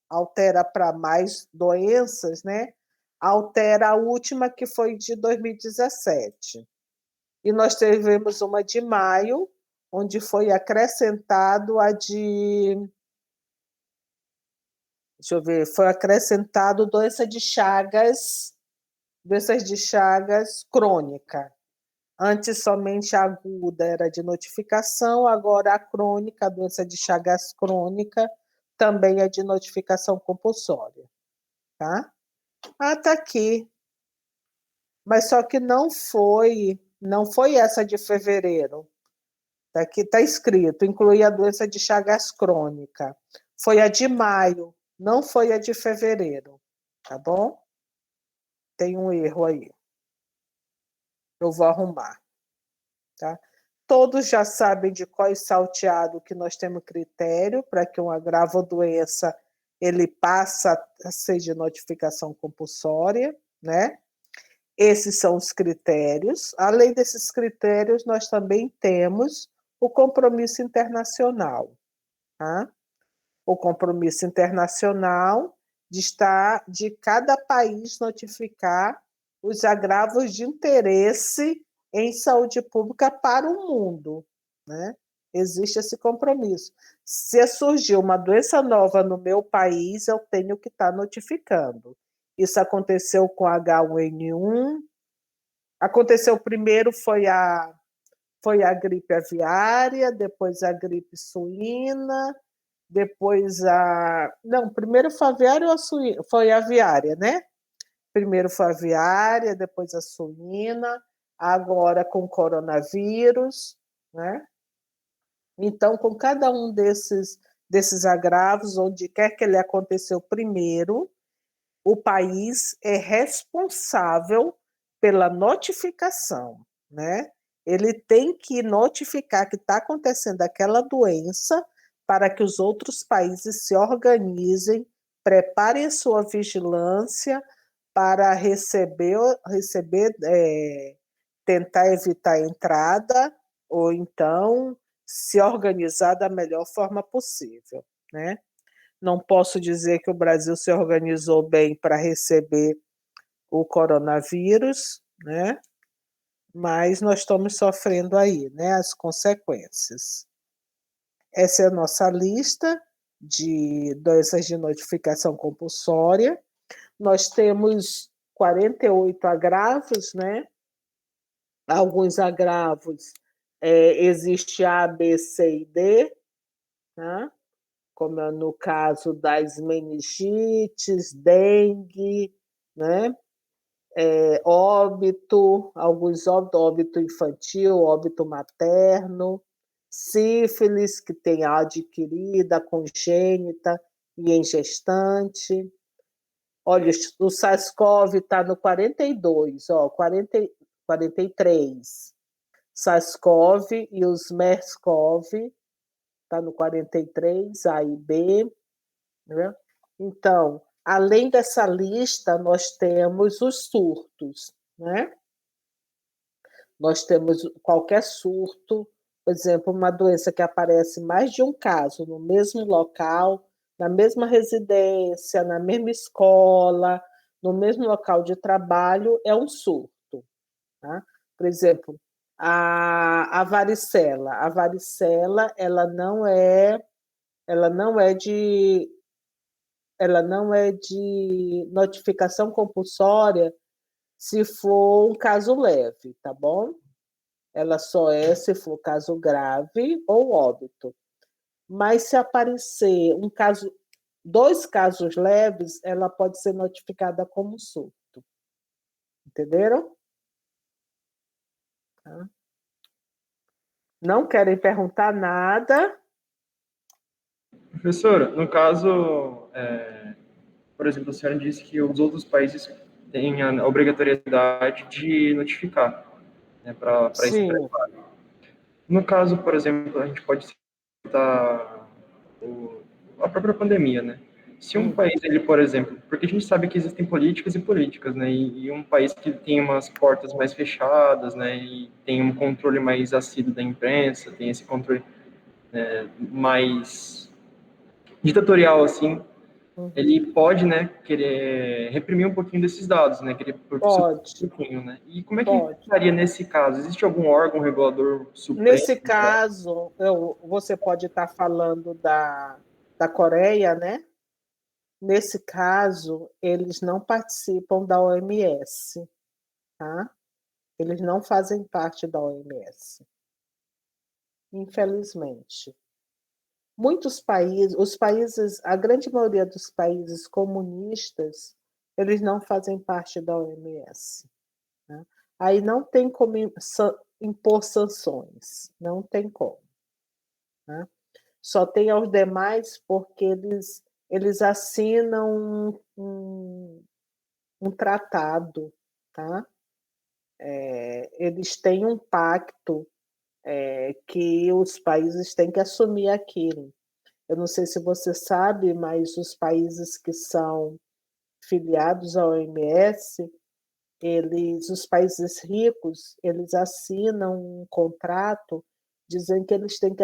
[SPEAKER 1] altera para mais doenças, né? Altera a última, que foi de 2017. E nós tivemos uma de maio, onde foi acrescentado a de... Deixa eu ver, foi acrescentado doenças de Chagas crônica. Antes, somente a aguda era de notificação, agora a crônica, a doença de Chagas crônica, também é de notificação compulsória, tá? Ah, tá aqui. Mas só que não foi essa de fevereiro. Tá aqui, tá escrito, inclui a doença de Chagas crônica. Foi a de maio, não foi a de fevereiro, tá bom? Tem um erro aí. Eu vou arrumar, tá? Todos já sabem de qual salteado que nós temos critério para que um agravo ou doença ele passa a ser de notificação compulsória, né? Esses são os critérios. Além desses critérios, nós também temos o compromisso internacional, tá? O compromisso internacional de cada país notificar os agravos de interesse em saúde pública para o mundo, né? Existe esse compromisso. Se surgir uma doença nova no meu país, eu tenho que estar notificando. Isso aconteceu com H1N1. Aconteceu primeiro foi a gripe aviária, depois a gripe suína, depois a... Não, primeiro foi a aviária ou a suína? Foi a aviária, né? Primeiro foi a aviária, depois a suína, agora com o coronavírus, né? Então, com cada um desses agravos, onde quer que ele aconteceu primeiro, o país é responsável pela notificação, né? Ele tem que notificar que está acontecendo aquela doença para que os outros países se organizem, preparem a sua vigilância para tentar evitar a entrada ou então se organizar da melhor forma possível, né? Não posso dizer que o Brasil se organizou bem para receber o coronavírus, né? Mas nós estamos sofrendo aí, né, as consequências. Essa é a nossa lista de doenças de notificação compulsória. Nós temos 48 agravos, né? Alguns agravos existe A, B, C e D, né? Como é no caso das meningites, dengue, né? Óbito, alguns óbito infantil, óbito materno, sífilis, que tem a adquirida, congênita e em gestante. Olha, o SARS-CoV está no 42, ó, 43. SARS-CoV e os MERS-CoV está no 43, A e B, né? Então, além dessa lista, nós temos os surtos, né? Nós temos qualquer surto, por exemplo, uma doença que aparece mais de um caso no mesmo local, na mesma residência, na mesma escola, no mesmo local de trabalho, é um surto, tá? Por exemplo, a varicela. A varicela, ela não é de notificação compulsória se for um caso leve, tá bom? Ela só é se for caso grave ou óbito. Mas se aparecer dois casos leves, ela pode ser notificada como surto. Entenderam? Tá? Não querem perguntar nada?
[SPEAKER 4] Professora, no caso, por exemplo, a senhora disse que os outros países têm a obrigatoriedade de notificar, né, para esse
[SPEAKER 1] Sim.
[SPEAKER 4] preparo. No caso, por exemplo, a gente pode citar a própria pandemia, né? Se um país, ele, por exemplo, porque a gente sabe que existem políticas e políticas, né? E um país que tem umas portas mais fechadas, né? E tem um controle mais assíduo da imprensa, tem esse controle mais ditatorial, assim, ele pode, né, querer reprimir um pouquinho desses dados, né, querer
[SPEAKER 1] Pode,
[SPEAKER 4] um pouquinho, né? E como é que
[SPEAKER 1] pode.
[SPEAKER 4] estaria nesse caso? Existe algum órgão regulador supremo?
[SPEAKER 1] Nesse caso, você pode estar falando da Coreia, né? Nesse caso, eles não participam da OMS, tá? Eles não fazem parte da OMS, infelizmente. muitos países, a grande maioria dos países comunistas, eles não fazem parte da OMS. Né? Aí não tem como impor sanções, não tem como. Né? Só tem aos demais porque eles assinam um tratado, tá? Eles têm um pacto que os países têm que assumir aquilo. Eu não sei se você sabe, mas os países que são filiados à OMS, os países ricos, eles assinam um contrato dizendo que eles têm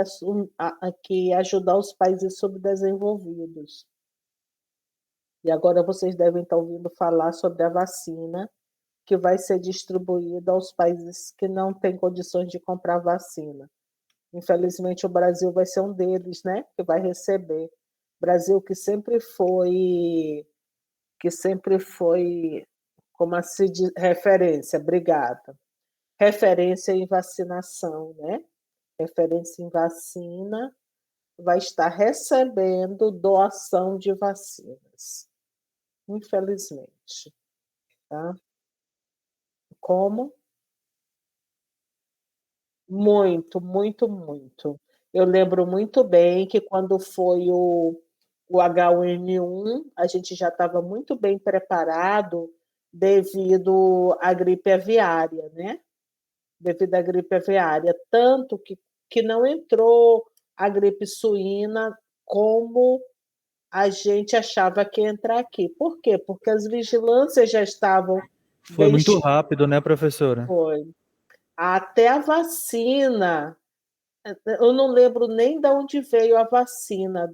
[SPEAKER 1] que ajudar os países subdesenvolvidos. E agora vocês devem estar ouvindo falar sobre a vacina que vai ser distribuída aos países que não têm condições de comprar vacina. Infelizmente, o Brasil vai ser um deles, né? Que vai receber. Brasil que sempre foi como se diz, referência, obrigada. Referência em vacinação, né? Referência em vacina, vai estar recebendo doação de vacinas. Infelizmente. Tá? Como? Muito, muito, muito. Eu lembro muito bem que quando foi o H1N1, a gente já estava muito bem preparado devido à gripe aviária, né? Devido à gripe aviária, tanto que não entrou a gripe suína como a gente achava que ia entrar aqui. Por quê? Porque as vigilâncias já estavam
[SPEAKER 2] Foi
[SPEAKER 1] bem.
[SPEAKER 2] muito rápido, né, professora?
[SPEAKER 1] Foi. Até a vacina, eu não lembro nem de onde veio a vacina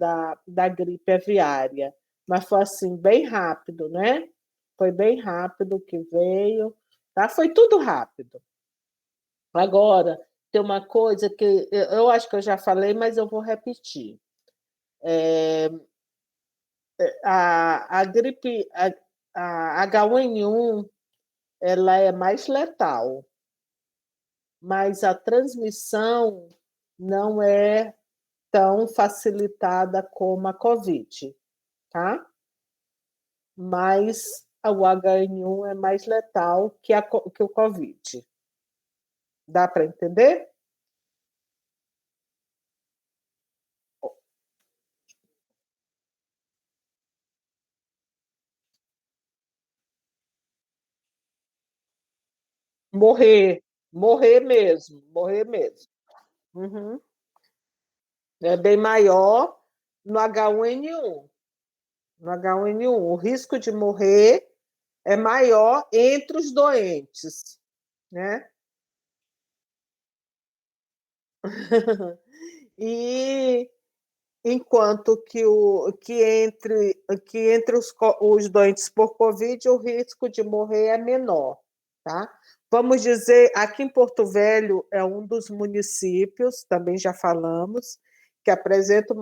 [SPEAKER 1] da gripe aviária, mas foi assim, bem rápido, né? Foi bem rápido que veio, tá? Foi tudo rápido. Agora, tem uma coisa que eu acho que eu já falei, mas eu vou repetir. A gripe, a H1N1, ela é mais letal, mas a transmissão não é tão facilitada como a Covid, tá? Mas o H1N1 é mais letal que o Covid. Dá para entender? Morrer, morrer mesmo, morrer mesmo. Uhum. É bem maior no H1N1. No H1N1, o risco de morrer é maior entre os doentes, né? E enquanto que entre os doentes por Covid, o risco de morrer é menor, tá? Vamos dizer, aqui em Porto Velho é um dos municípios, também já falamos, que apresenta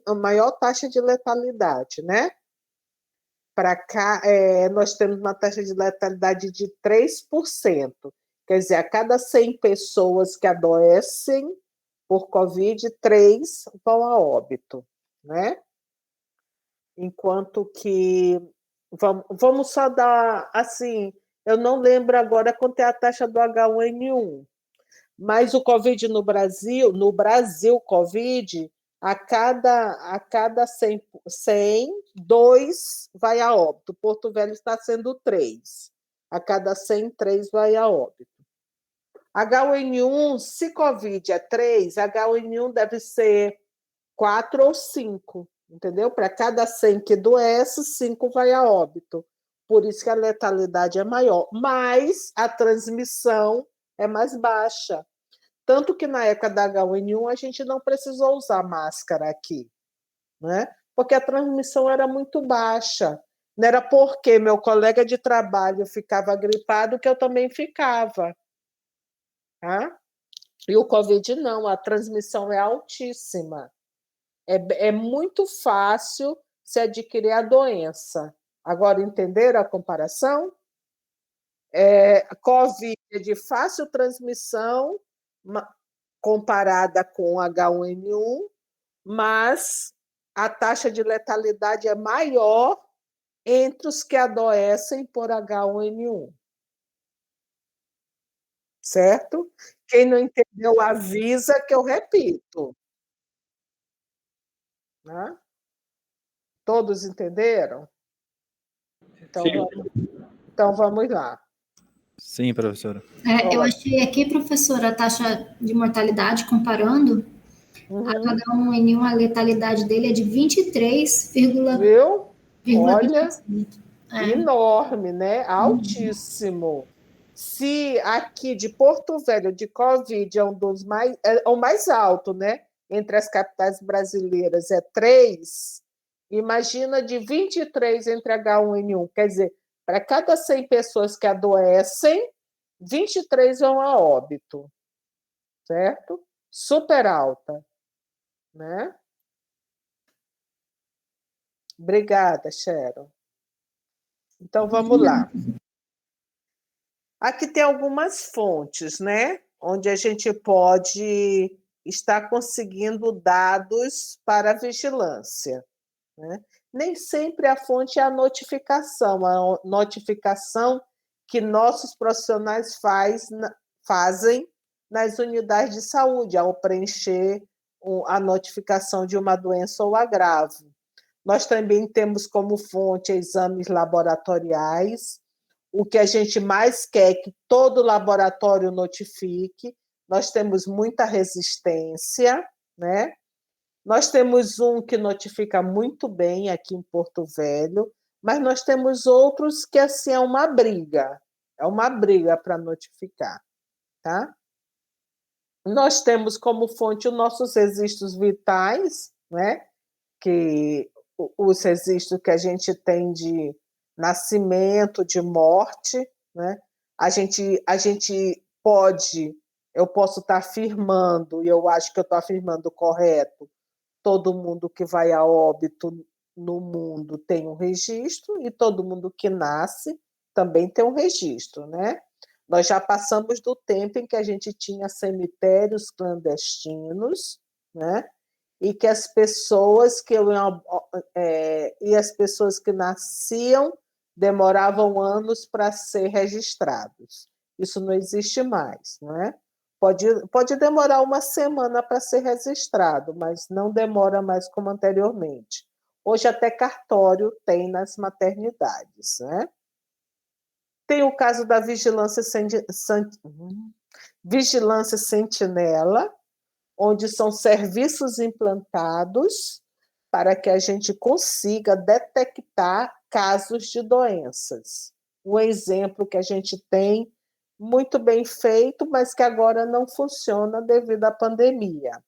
[SPEAKER 1] a maior taxa de letalidade, né? Para cá, nós temos uma taxa de letalidade de 3%. Quer dizer, a cada 100 pessoas que adoecem por Covid, 3 vão a óbito, né? Enquanto que vamos só dar assim, eu não lembro agora quanto é a taxa do H1N1, mas o Covid no Brasil, Covid, a cada 100, 2 vai a óbito. Porto Velho está sendo 3. A cada 100, 3 vai a óbito. H1N1, se Covid é 3, H1N1 deve ser 4 ou 5, entendeu? Para cada 100 que adoece, 5 vai a óbito. Por isso que a letalidade é maior. Mas a transmissão é mais baixa. Tanto que na época da H1N1 a gente não precisou usar máscara aqui, né? Porque a transmissão era muito baixa. Não era porque meu colega de trabalho ficava gripado que eu também ficava. Tá? E o Covid não, a transmissão é altíssima. É muito fácil se adquirir a doença. Agora, entenderam a comparação? A Covid é de fácil transmissão comparada com H1N1, mas a taxa de letalidade é maior entre os que adoecem por H1N1. Certo? Quem não entendeu, avisa que eu repito. Né? Todos entenderam? Então vamos lá.
[SPEAKER 2] Sim, professora.
[SPEAKER 3] Eu achei aqui, professora, a taxa de mortalidade comparando. A H1N1, a letalidade dele é de 23,25%.
[SPEAKER 1] Viu? Olha, enorme, né? Altíssimo. Se aqui de Porto Velho, de Covid, é o mais alto, né? Entre as capitais brasileiras é 3, imagina de 23 entre H1N1. Quer dizer, para cada 100 pessoas que adoecem, 23 vão a óbito. Certo? Super alta. Né? Obrigada, Sharon. Então, vamos lá. Aqui tem algumas fontes, né? Onde a gente pode estar conseguindo dados para a vigilância. Né? Nem sempre a fonte é a notificação que nossos profissionais fazem nas unidades de saúde, ao preencher a notificação de uma doença ou agravo. Nós também temos como fonte exames laboratoriais. O que a gente mais quer é que todo laboratório notifique. Nós temos muita resistência, né? Nós temos um que notifica muito bem aqui em Porto Velho, mas nós temos outros que assim é uma briga para notificar, tá? Nós temos como fonte os nossos registros vitais, né? Que os registros que a gente tem de nascimento, de morte, né? Eu posso estar afirmando, e eu acho que eu estou afirmando correto, todo mundo que vai a óbito no mundo tem um registro, e todo mundo que nasce também tem um registro, né? Nós já passamos do tempo em que a gente tinha cemitérios clandestinos, né? E que as pessoas que nasciam demoravam anos para ser registrados. Isso não existe mais, não é? Pode demorar uma semana para ser registrado, mas não demora mais como anteriormente. Hoje até cartório tem nas maternidades, né? Tem o caso da vigilância sentinela, onde são serviços implantados para que a gente consiga detectar casos de doenças. Um exemplo que a gente tem muito bem feito, mas que agora não funciona devido à pandemia.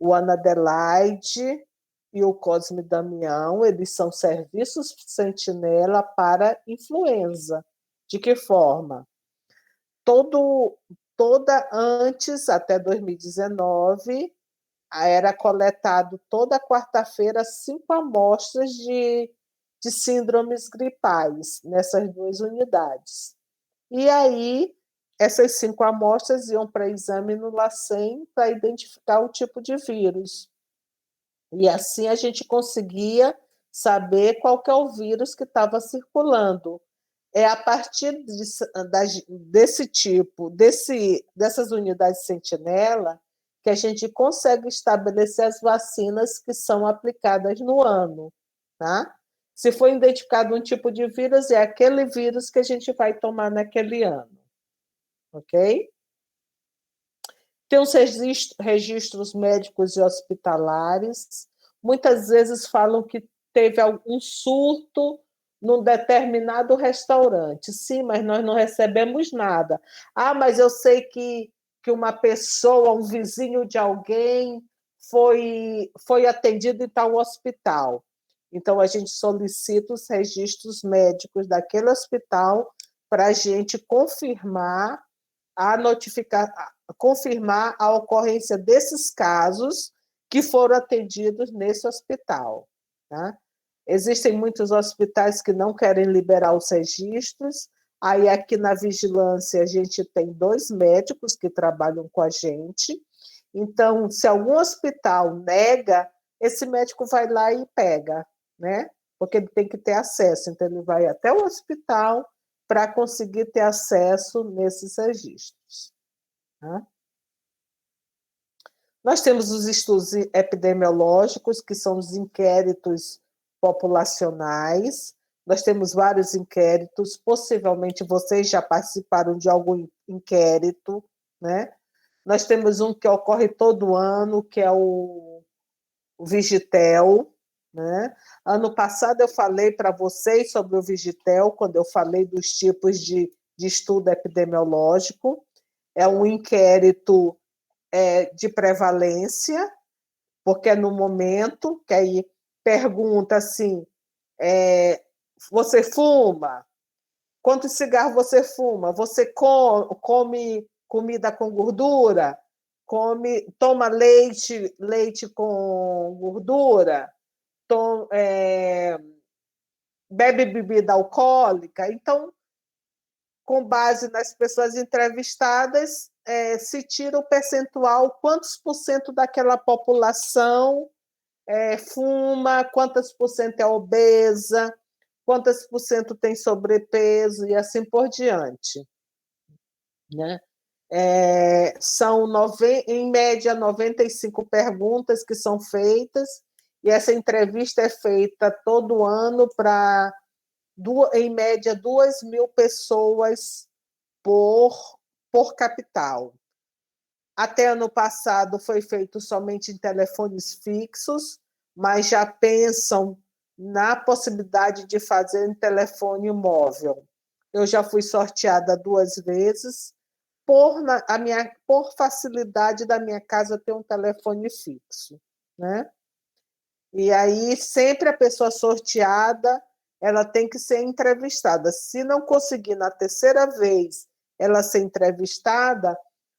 [SPEAKER 1] O Ana Adelaide e o Cosme Damião, eles são serviços sentinela para influenza. De que forma? Antes, até 2019, era coletado toda quarta-feira 5 amostras de síndromes gripais nessas 2 unidades. E aí, essas 5 amostras iam para exame no LACEN para identificar o tipo de vírus. E assim a gente conseguia saber qual que é o vírus que estava circulando. É a partir dessas unidades sentinela que a gente consegue estabelecer as vacinas que são aplicadas no ano. Tá? Se for identificado um tipo de vírus, é aquele vírus que a gente vai tomar naquele ano. Ok? Tem os registros médicos e hospitalares. Muitas vezes falam que teve algum surto num determinado restaurante. Sim, mas nós não recebemos nada. Ah, mas eu sei que uma pessoa, um vizinho de alguém, foi atendido em tal hospital. Então, a gente solicita os registros médicos daquele hospital para a gente confirmar a ocorrência desses casos que foram atendidos nesse hospital. Tá? Existem muitos hospitais que não querem liberar os registros. Aí, aqui na vigilância, a gente tem 2 médicos que trabalham com a gente, Então, se algum hospital nega, esse médico vai lá e pega, né? Porque ele tem que ter acesso, então ele vai até o hospital para conseguir ter acesso nesses registros. Tá? Nós temos os estudos epidemiológicos, que são os inquéritos populacionais. Nós temos vários inquéritos, possivelmente vocês já participaram de algum inquérito, né? Nós temos um que ocorre todo ano, que é o Vigitel, né? Ano passado eu falei para vocês sobre o Vigitel, quando eu falei dos tipos de estudo epidemiológico. É um inquérito de prevalência, porque é no momento que aí pergunta assim, você fuma? Quantos cigarros você fuma? Você come comida com gordura? Toma leite com gordura? Bebe bebida alcoólica? Então, com base nas pessoas entrevistadas, se tira o percentual, quantos por cento daquela população fuma, quantas por cento é obesa, quantas por cento tem sobrepeso e assim por diante. Né? São, em média, 95 perguntas que são feitas, e essa entrevista é feita todo ano para, em média, 2.000 pessoas por capital. Até ano passado foi feito somente em telefones fixos, mas já pensam na possibilidade de fazer em telefone móvel. Eu já fui sorteada 2 vezes, por facilidade da minha casa ter um telefone fixo. Né? E aí, sempre a pessoa sorteada, ela tem que ser entrevistada. Se não conseguir na 3ª vez ela ser entrevistada,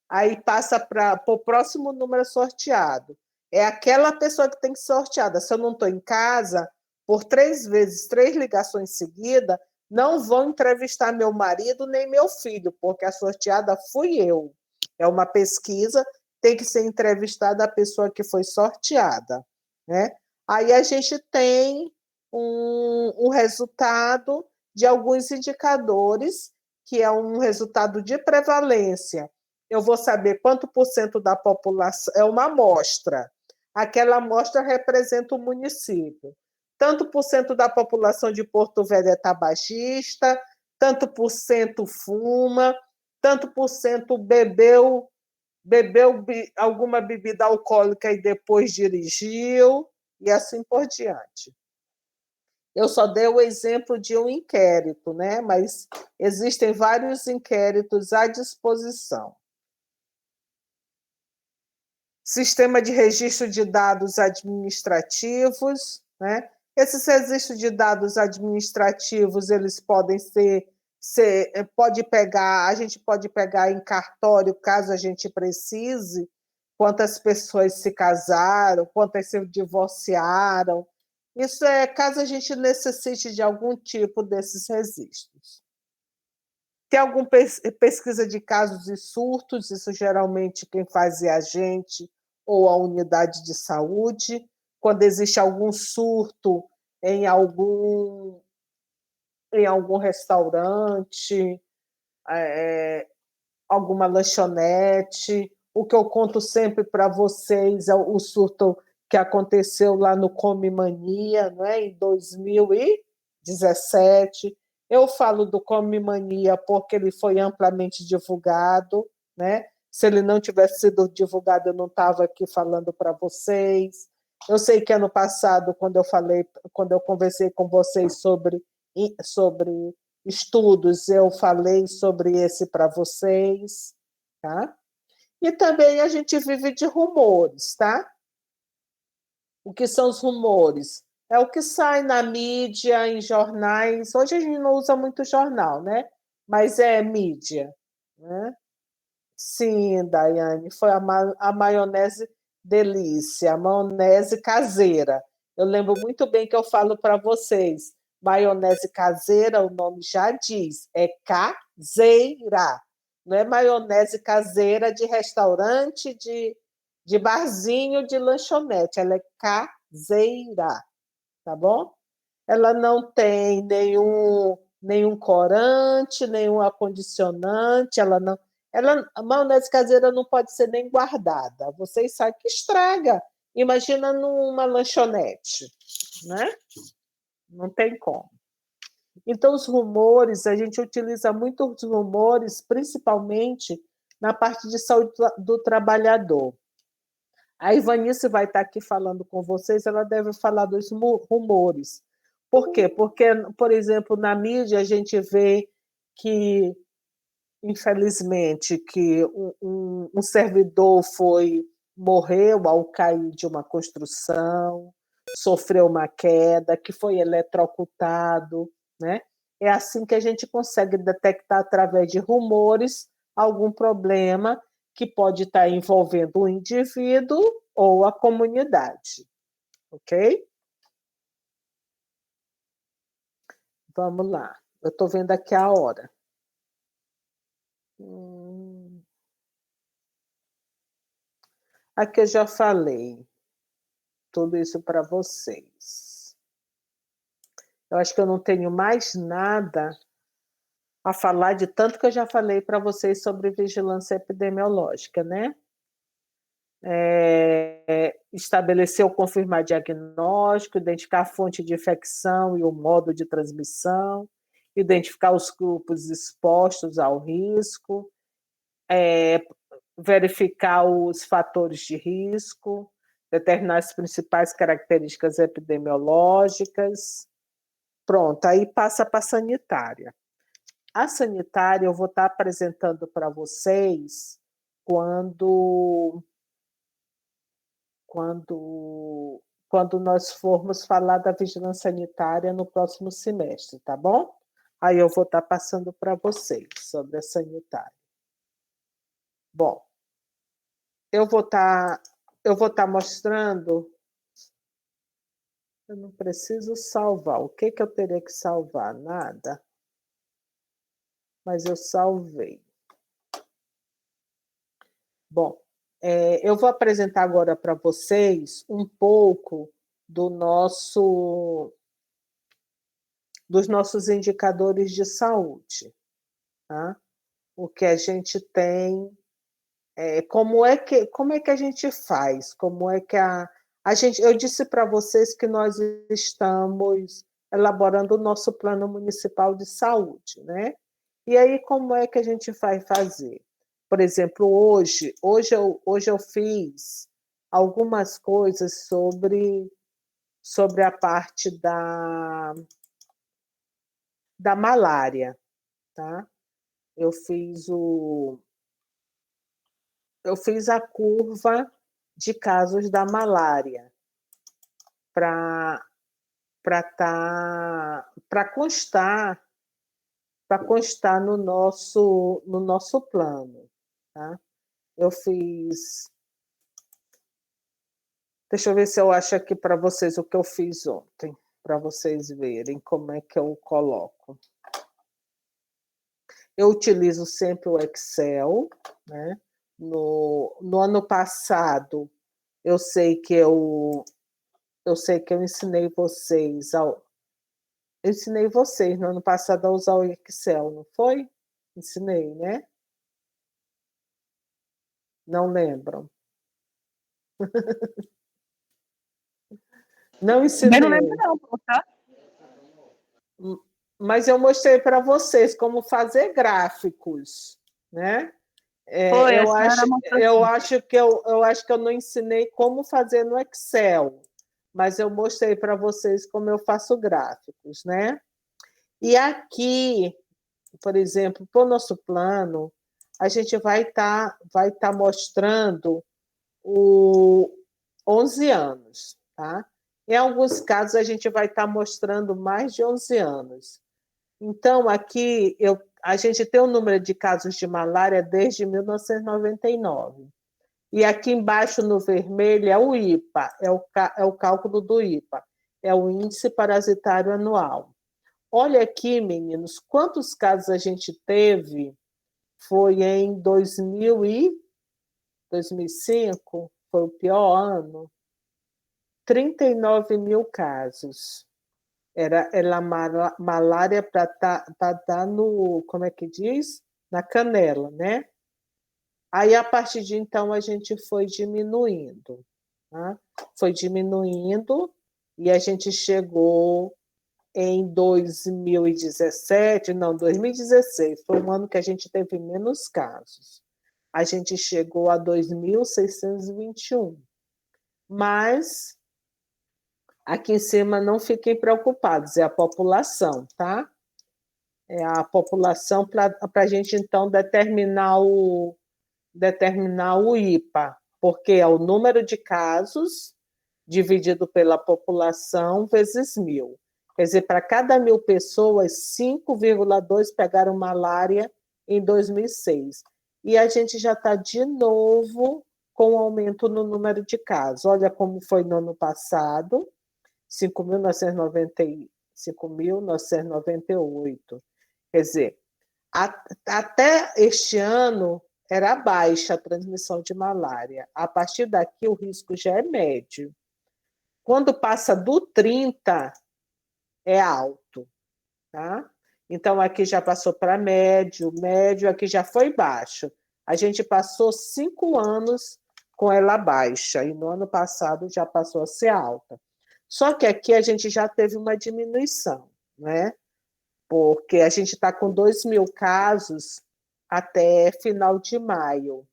[SPEAKER 1] aí passa para o próximo número sorteado. É aquela pessoa que tem que ser sorteada. Se eu não estou em casa, por 3 vezes, 3 ligações seguidas, não vão entrevistar meu marido nem meu filho, porque a sorteada fui eu. É uma pesquisa, tem que ser entrevistada a pessoa que foi sorteada. Né? Aí a gente tem um resultado de alguns indicadores, que é um resultado de prevalência. Eu vou saber quanto por cento da população, é uma amostra. Aquela amostra representa o município. Tanto por cento da população de Porto Velho é tabagista, tanto por cento fuma, tanto por cento bebeu alguma bebida alcoólica e depois dirigiu, e assim por diante. Eu só dei o exemplo de um inquérito, né? Mas existem vários inquéritos à disposição. Sistema de registro de dados administrativos, né? Esses registros de dados administrativos, eles podem a gente pode pegar em cartório, caso a gente precise, quantas pessoas se casaram, quantas se divorciaram. Isso é caso a gente necessite de algum tipo desses registros. Tem alguma pesquisa de casos e surtos, isso geralmente quem faz é a gente ou a unidade de saúde. Quando existe algum surto em algum restaurante, alguma lanchonete. O que eu conto sempre para vocês é o surto que aconteceu lá no Come Mania, não é? Em 2017. Eu falo do Come Mania porque ele foi amplamente divulgado, né? Se ele não tivesse sido divulgado, eu não estava aqui falando para vocês. Eu sei que ano passado, quando eu conversei com vocês sobre estudos, eu falei sobre esse para vocês, tá? E também a gente vive de rumores, tá? O que são os rumores? É o que sai na mídia, em jornais. Hoje a gente não usa muito jornal, né? Mas é mídia, né? Sim, Daiane, foi a maionese delícia, a maionese caseira. Eu lembro muito bem que eu falo para vocês, maionese caseira, o nome já diz, é caseira. Não é maionese caseira de restaurante, de barzinho, de lanchonete. Ela é caseira, tá bom? Ela não tem nenhum corante, nenhum acondicionante, a maionese caseira não pode ser nem guardada. Vocês sabem que estraga. Imagina numa lanchonete, né? Não tem como. Então, os rumores, a gente utiliza muito os rumores, principalmente na parte de saúde do trabalhador. A Ivanice vai estar aqui falando com vocês, ela deve falar dos rumores. Por quê? Porque, por exemplo, na mídia a gente vê que, infelizmente, que um servidor morreu ao cair de uma construção, sofreu uma queda, que foi eletrocutado, né? É assim que a gente consegue detectar, através de rumores, algum problema que pode estar envolvendo o indivíduo ou a comunidade, ok? Vamos lá. Eu estou vendo aqui a hora. Aqui eu já falei tudo isso para vocês. Eu acho que eu não tenho mais nada a falar, de tanto que eu já falei para vocês sobre vigilância epidemiológica, né? Estabelecer ou confirmar diagnóstico, identificar a fonte de infecção e o modo de transmissão, identificar os grupos expostos ao risco, verificar os fatores de risco, determinar as principais características epidemiológicas. Pronto, aí passa para a sanitária. A sanitária eu vou estar apresentando para vocês quando nós formos falar da vigilância sanitária no próximo semestre, tá bom? Aí eu vou estar passando para vocês sobre a sanitária. Bom, eu vou estar mostrando. Eu não preciso salvar. O que eu teria que salvar? Nada. Mas eu salvei. Bom, eu vou apresentar agora para vocês um pouco dos nossos indicadores de saúde, tá? O que a gente tem, como é que a gente faz, como é que eu disse para vocês que nós estamos elaborando o nosso plano municipal de saúde, né? E aí, como é que a gente vai fazer? Por exemplo, hoje eu fiz algumas coisas sobre a parte da malária, tá? Eu fiz a curva de casos da malária para constar no nosso plano, tá? Eu fiz. Deixa eu ver se eu acho aqui para vocês o que eu fiz ontem, para vocês verem como é que eu coloco. Eu utilizo sempre o Excel, né? No ano passado, eu sei que eu ensinei vocês no ano passado a usar o Excel, não foi? Ensinei, né? Não lembram? Não ensinei.
[SPEAKER 5] Eu não lembro não, tá?
[SPEAKER 1] Mas eu mostrei para vocês como fazer gráficos, né? Eu acho que eu não ensinei como fazer no Excel, mas eu mostrei para vocês como eu faço gráficos, né? E aqui, por exemplo, para o nosso plano, a gente vai estar mostrando 11 anos, tá? Em alguns casos, a gente vai estar mostrando mais de 11 anos. Então, aqui, a gente tem o número de casos de malária desde 1999. E aqui embaixo, no vermelho, é o IPA, é o cálculo do IPA, é o Índice Parasitário Anual. Olha aqui, meninos, quantos casos a gente teve? Foi em 2005? foi o pior ano, 39 mil casos. Era malária para dar no, como é que diz? Na canela, né? Aí, a partir de então, a gente foi diminuindo. Tá? Foi diminuindo e a gente chegou em 2017, não, 2016, foi um ano que a gente teve menos casos. A gente chegou a 2.621. Mas aqui em cima não fiquem preocupados, é a população, tá? É a população para a gente, então, determinar o IPA, porque é o número de casos dividido pela população vezes 1.000. Quer dizer, para cada 1.000 pessoas, 5,2 pegaram malária em 2006. E a gente já está de novo com um aumento no número de casos. Olha como foi no ano passado, 5.998. Quer dizer, até este ano era baixa a transmissão de malária. A partir daqui, o risco já é médio. Quando passa do 30, é alto. Tá? Então, aqui já passou para médio, médio aqui já foi baixo. A gente passou 5 anos com ela baixa, e no ano passado já passou a ser alta. Só que aqui a gente já teve uma diminuição, né? Porque a gente está com 2.000 casos até final de maio.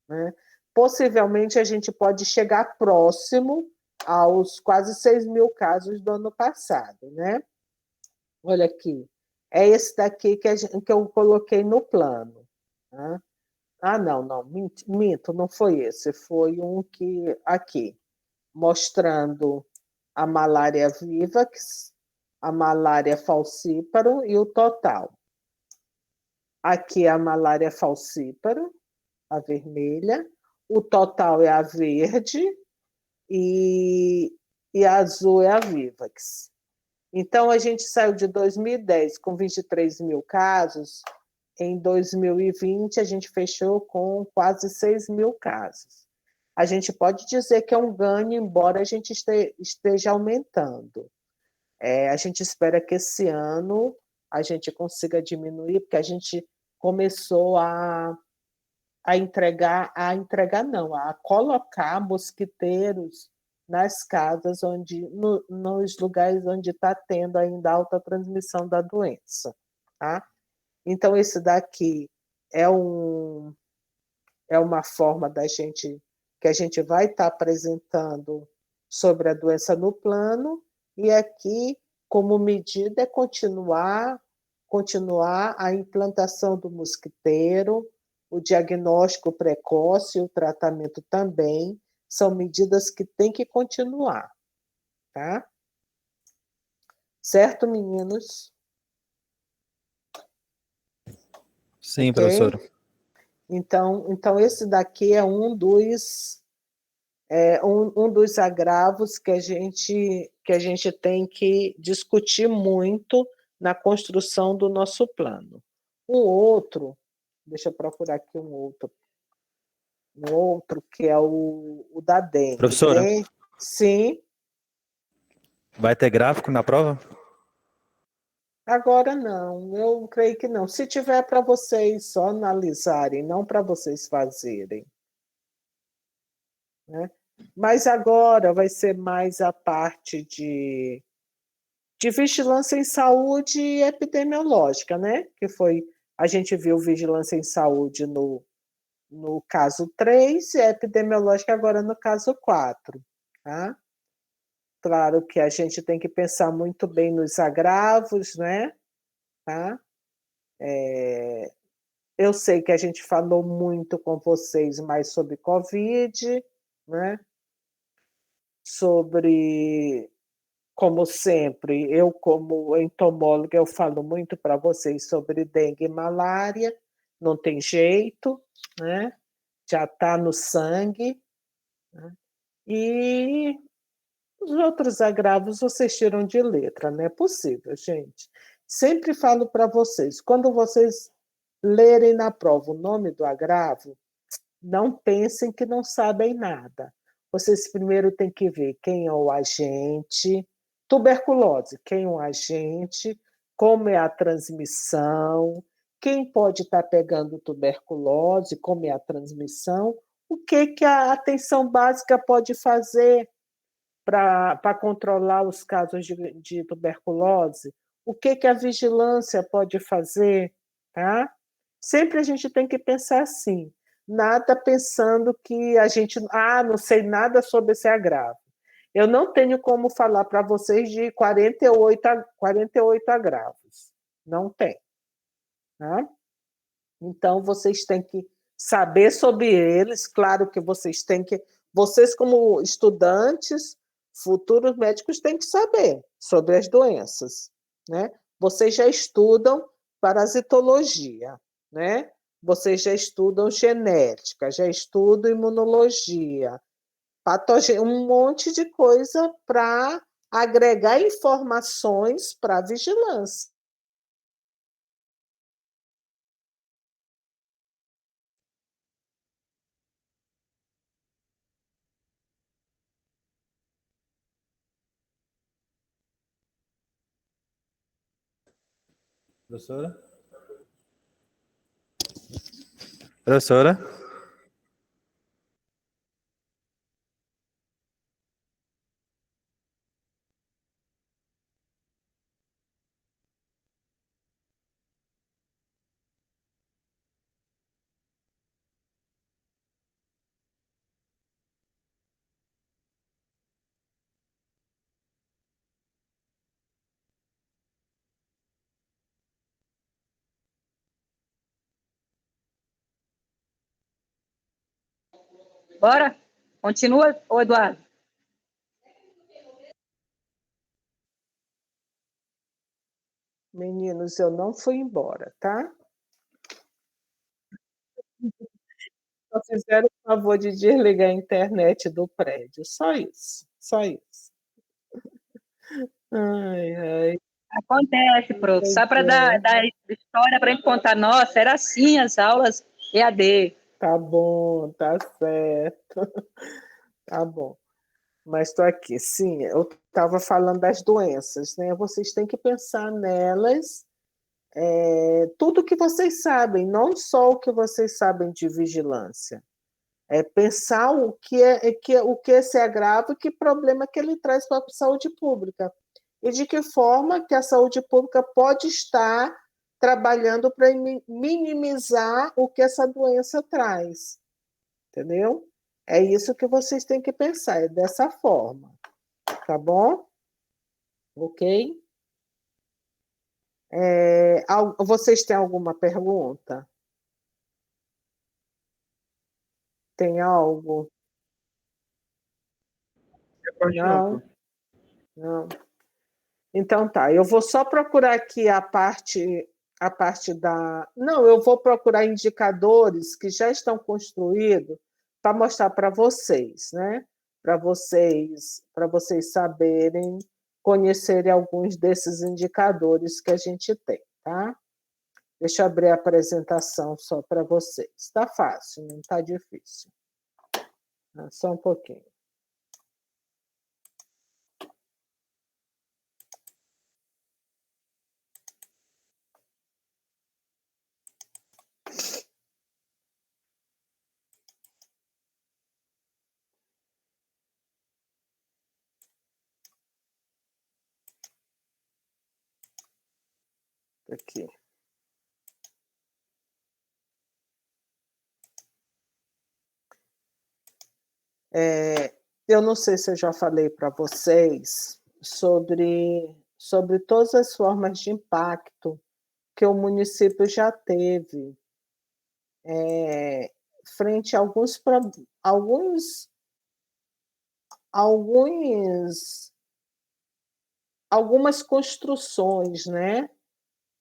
[SPEAKER 1] Né? Possivelmente a gente pode chegar próximo aos quase 6.000 casos do ano passado. Né? Olha aqui, é esse daqui que eu coloquei no plano. Né? Ah, não, minto, não foi esse, foi um que, aqui, mostrando a malária vivax, a malária falciparum e o total. Aqui é a malária falciparum, a vermelha, o total é a verde e a azul é a vivax. Então, a gente saiu de 2010 com 23.000 casos, em 2020 a gente fechou com quase 6.000 casos. A gente pode dizer que é um ganho, embora a gente esteja aumentando. A gente espera que esse ano a gente consiga diminuir, porque a gente começou a colocar mosquiteiros nas casas, nos lugares onde está tendo ainda alta transmissão da doença. Tá? Então, esse daqui é uma forma que a gente vai estar apresentando sobre a doença no plano, e aqui, como medida, é continuar a implantação do mosquiteiro, o diagnóstico precoce e o tratamento também, são medidas que têm que continuar. Tá? Certo, meninos?
[SPEAKER 2] Sim,
[SPEAKER 1] Ok?
[SPEAKER 2] professora.
[SPEAKER 1] Então, esse daqui é um dos agravos que a gente tem que discutir muito na construção do nosso plano. Um outro, deixa eu procurar aqui um outro que é o da dengue.
[SPEAKER 2] Professora,
[SPEAKER 1] Sim,
[SPEAKER 2] vai ter gráfico na prova?
[SPEAKER 1] agora não, eu creio que não. Se tiver para vocês só analisarem, não para vocês fazerem. Né? Mas agora vai ser mais a parte de vigilância em saúde epidemiológica, né? Que foi, a gente viu vigilância em saúde no caso 3 e a epidemiológica agora no caso 4. Tá? Claro que a gente tem que pensar muito bem nos agravos, né? Tá? Eu sei que a gente falou muito com vocês mais sobre Covid, né? Sobre, como sempre, eu como entomóloga, eu falo muito para vocês sobre dengue e malária, não tem jeito, né? Já está no sangue. Né? E os outros agravos vocês tiram de letra, não é possível, gente. Sempre falo para vocês, quando vocês lerem na prova o nome do agravo, não pensem que não sabem nada. vocês primeiro têm que ver quem é o agente. Tuberculose, quem é o agente, como é a transmissão, quem pode estar pegando tuberculose, como é a transmissão, o que a atenção básica pode fazer para controlar os casos de tuberculose, o que a vigilância pode fazer, tá? Sempre a gente tem que pensar assim, nada pensando que a gente, não sei nada sobre esse agravo. Eu não tenho como falar para vocês de 48 agravos. Não tem. Tá? Então, vocês têm que saber sobre eles. Claro que vocês têm que... Vocês, como estudantes, futuros médicos, têm que saber sobre as doenças. Né? Vocês já estudam parasitologia, né? Vocês já estudam genética, já estudam imunologia, um monte de coisa para agregar informações para a vigilância.
[SPEAKER 2] Professora? Professora?
[SPEAKER 5] Bora? Continua, ô Eduardo?
[SPEAKER 1] Meninos, eu não fui embora, tá? Só fizeram o favor de desligar a internet do prédio. Só isso. Só isso. Ai, ai.
[SPEAKER 5] Acontece, prof. Só para dar história para gente contar. Nossa, era assim as aulas EAD.
[SPEAKER 1] Tá bom, tá certo. Tá bom. Mas estou aqui. Sim, eu estava falando das doenças, né? Vocês têm que pensar nelas, tudo que vocês sabem, não só o que vocês sabem de vigilância. Pensar o que esse agravo, que problema que ele traz para a saúde pública. E de que forma que a saúde pública pode estar trabalhando para minimizar o que essa doença traz. Entendeu? É isso que vocês têm que pensar, é dessa forma. Tá bom? Ok? Vocês têm alguma pergunta? Tem algo? Não? Não. Então tá, eu vou só procurar aqui a parte da... Não, eu vou procurar indicadores que já estão construídos para mostrar para vocês, né? Para vocês saberem, conhecerem alguns desses indicadores que a gente tem, tá? Deixa eu abrir a apresentação só para vocês. Está fácil, não está difícil. Só um pouquinho. Aqui. Eu não sei se eu já falei para vocês sobre todas as formas de impacto que o município já teve frente a algumas construções, né,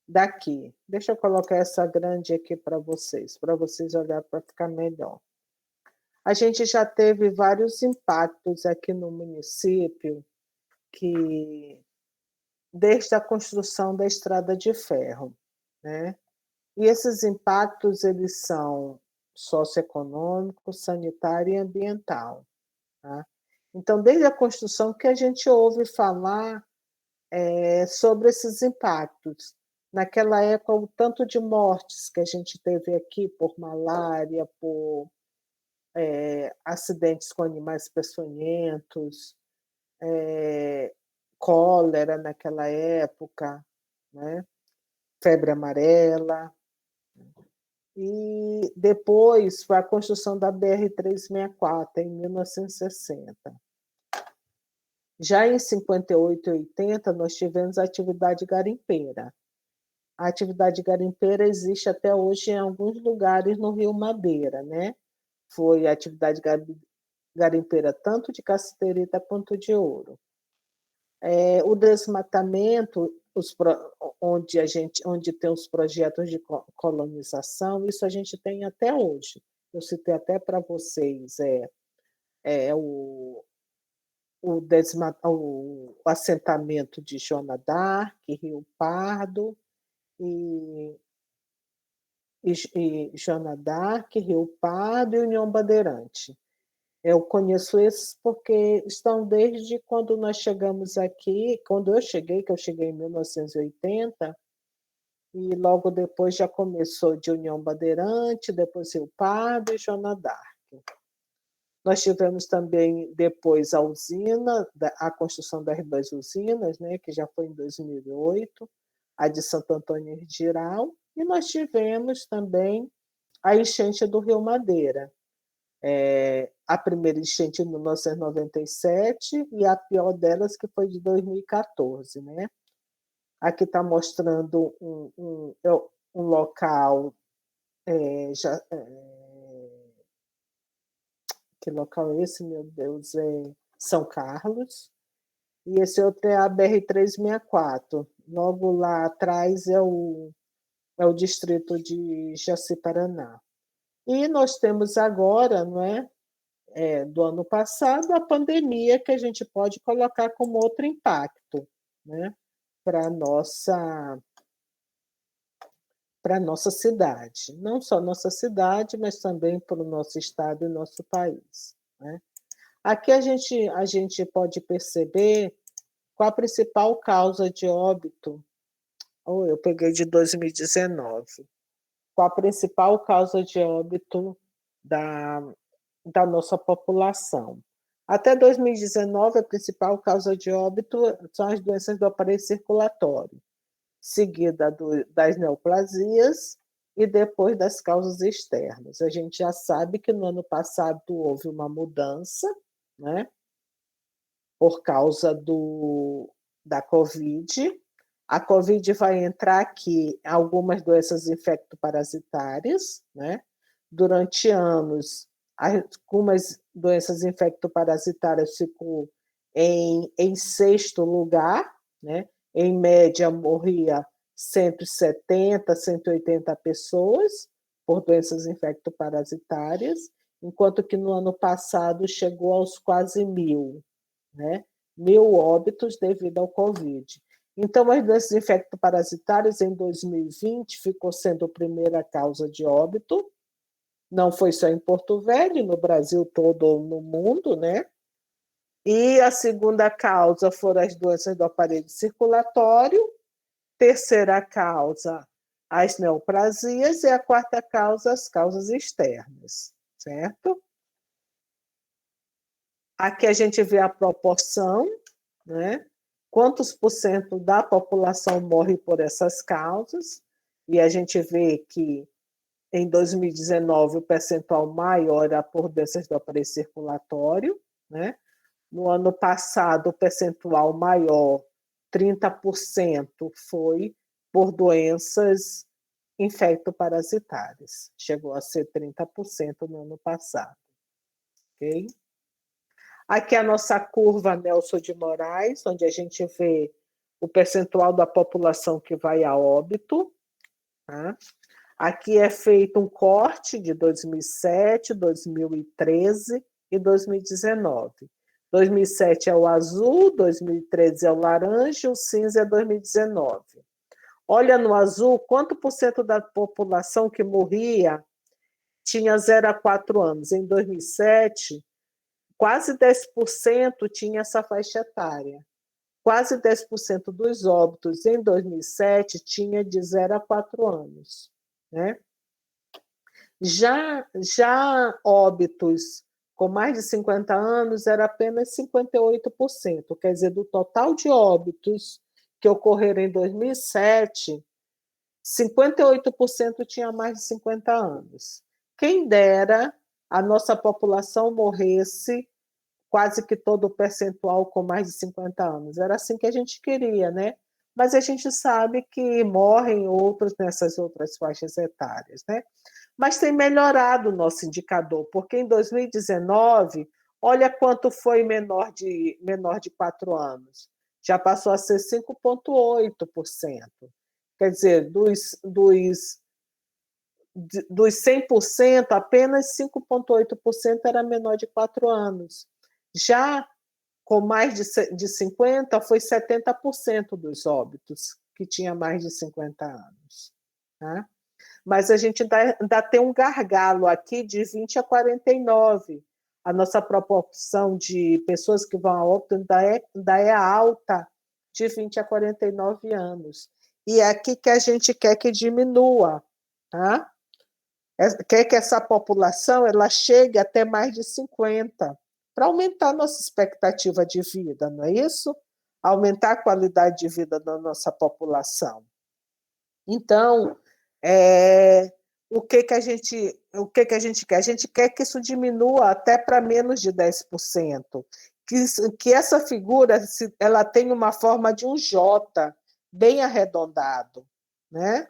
[SPEAKER 1] daqui. Deixa eu colocar essa grande aqui para vocês olharem para ficar melhor. A gente já teve vários impactos aqui no município, desde a construção da estrada de ferro, né? E esses impactos, eles são socioeconômico, sanitário e ambiental. Tá? Então, desde a construção que a gente ouve falar sobre esses impactos. Naquela época, o tanto de mortes que a gente teve aqui por malária, por acidentes com animais peçonhentos, cólera naquela época, né? Febre amarela. E depois foi a construção da BR-364, em 1960. Já em 58 e 80, nós tivemos a atividade garimpeira. A atividade garimpeira existe até hoje em alguns lugares no Rio Madeira, né? Foi a atividade garimpeira tanto de cassiterita quanto de ouro. O desmatamento, onde tem os projetos de colonização, isso a gente tem até hoje. Eu citei até para vocês o assentamento de Joana d'Arc, Rio Pardo, e Joana d'Arc, Rio Pardo e União Bandeirante. Eu conheço esses porque estão desde quando nós chegamos aqui, quando eu cheguei, que eu cheguei em 1980, e logo depois já começou de União Bandeirante, depois Rio Pardo e Joana d'Arc. Nós tivemos também depois a usina, a construção das 2 usinas, né, que já foi em 2008, a de Santo Antônio e Giral, e nós tivemos também a enchente do Rio Madeira. A primeira enchente em 1997 e a pior delas que foi de 2014. Né? Aqui está mostrando um local, que local é esse, meu Deus? São Carlos. E esse outro é a BR-364. Logo lá atrás é o distrito de Jaci-Paraná. E nós temos agora, não é? Do ano passado, a pandemia, que a gente pode colocar como outro impacto, né? Para a nossa cidade. Não só nossa cidade, mas também para o nosso estado e nosso país. Né? Aqui a gente pode perceber qual a principal causa de óbito. Eu peguei de 2019. Qual a principal causa de óbito da nossa população. Até 2019, a principal causa de óbito são as doenças do aparelho circulatório, seguida das neoplasias e depois das causas externas. A gente já sabe que no ano passado houve uma mudança, né, por causa da Covid. A Covid vai entrar aqui em algumas doenças infectoparasitárias, né? Durante anos, algumas doenças infectoparasitárias ficou em 6º lugar, né? Em média, morria 170, 180 pessoas por doenças infectoparasitárias, enquanto que no ano passado chegou aos quase 1.000, né? 1.000 óbitos devido ao Covid. Então, as doenças infectoparasitárias em 2020 ficou sendo a primeira causa de óbito. Não foi só em Porto Velho, no Brasil todo ou no mundo, né? E a segunda causa foram as doenças do aparelho circulatório, terceira causa, as neoplasias, e a quarta causa, as causas externas, certo? Aqui a gente vê a proporção, né? Quantos % da população morre por essas causas, e a gente vê que em 2019, o percentual maior era por doenças do aparelho circulatório, né? No ano passado, o percentual maior, 30%, foi por doenças infectoparasitárias. Chegou a ser 30% no ano passado. Okay? Aqui a nossa curva Nelson de Moraes, onde a gente vê o percentual da população que vai a óbito. Tá? Aqui é feito um corte de 2007, 2013 e 2019. 2007 é o azul, 2013 é o laranja, o cinza é 2019. Olha no azul, quanto % da população que morria tinha 0 a 4 anos. Em 2007, quase 10% tinha essa faixa etária. Quase 10% dos óbitos em 2007 tinha de 0 a 4 anos. Né? Já óbitos com mais de 50 anos era apenas 58%, quer dizer, do total de óbitos que ocorreram em 2007, 58% tinha mais de 50 anos. Quem dera a nossa população morresse quase que todo o percentual com mais de 50 anos. Era assim que a gente queria, né? Mas a gente sabe que morrem outros nessas outras faixas etárias, né? Mas tem melhorado o nosso indicador, porque em 2019, olha quanto foi menor de 4 anos. Já passou a ser 5,8%. Quer dizer, dos 100%, apenas 5,8% era menor de 4 anos. Já com mais de 50, foi 70% dos óbitos que tinha mais de 50 anos. Tá? Mas a gente ainda tem um gargalo aqui de 20 a 49. A nossa proporção de pessoas que vão a óbito ainda é alta, de 20 a 49 anos. E é aqui que a gente quer que diminua. Tá? Quer que essa população ela chegue até mais de 50, para aumentar a nossa expectativa de vida, não é isso? Aumentar a qualidade de vida da nossa população. Então, o que a gente quer? A gente quer que isso diminua até para menos de 10%, que essa figura ela tenha uma forma de um J, bem arredondado, né?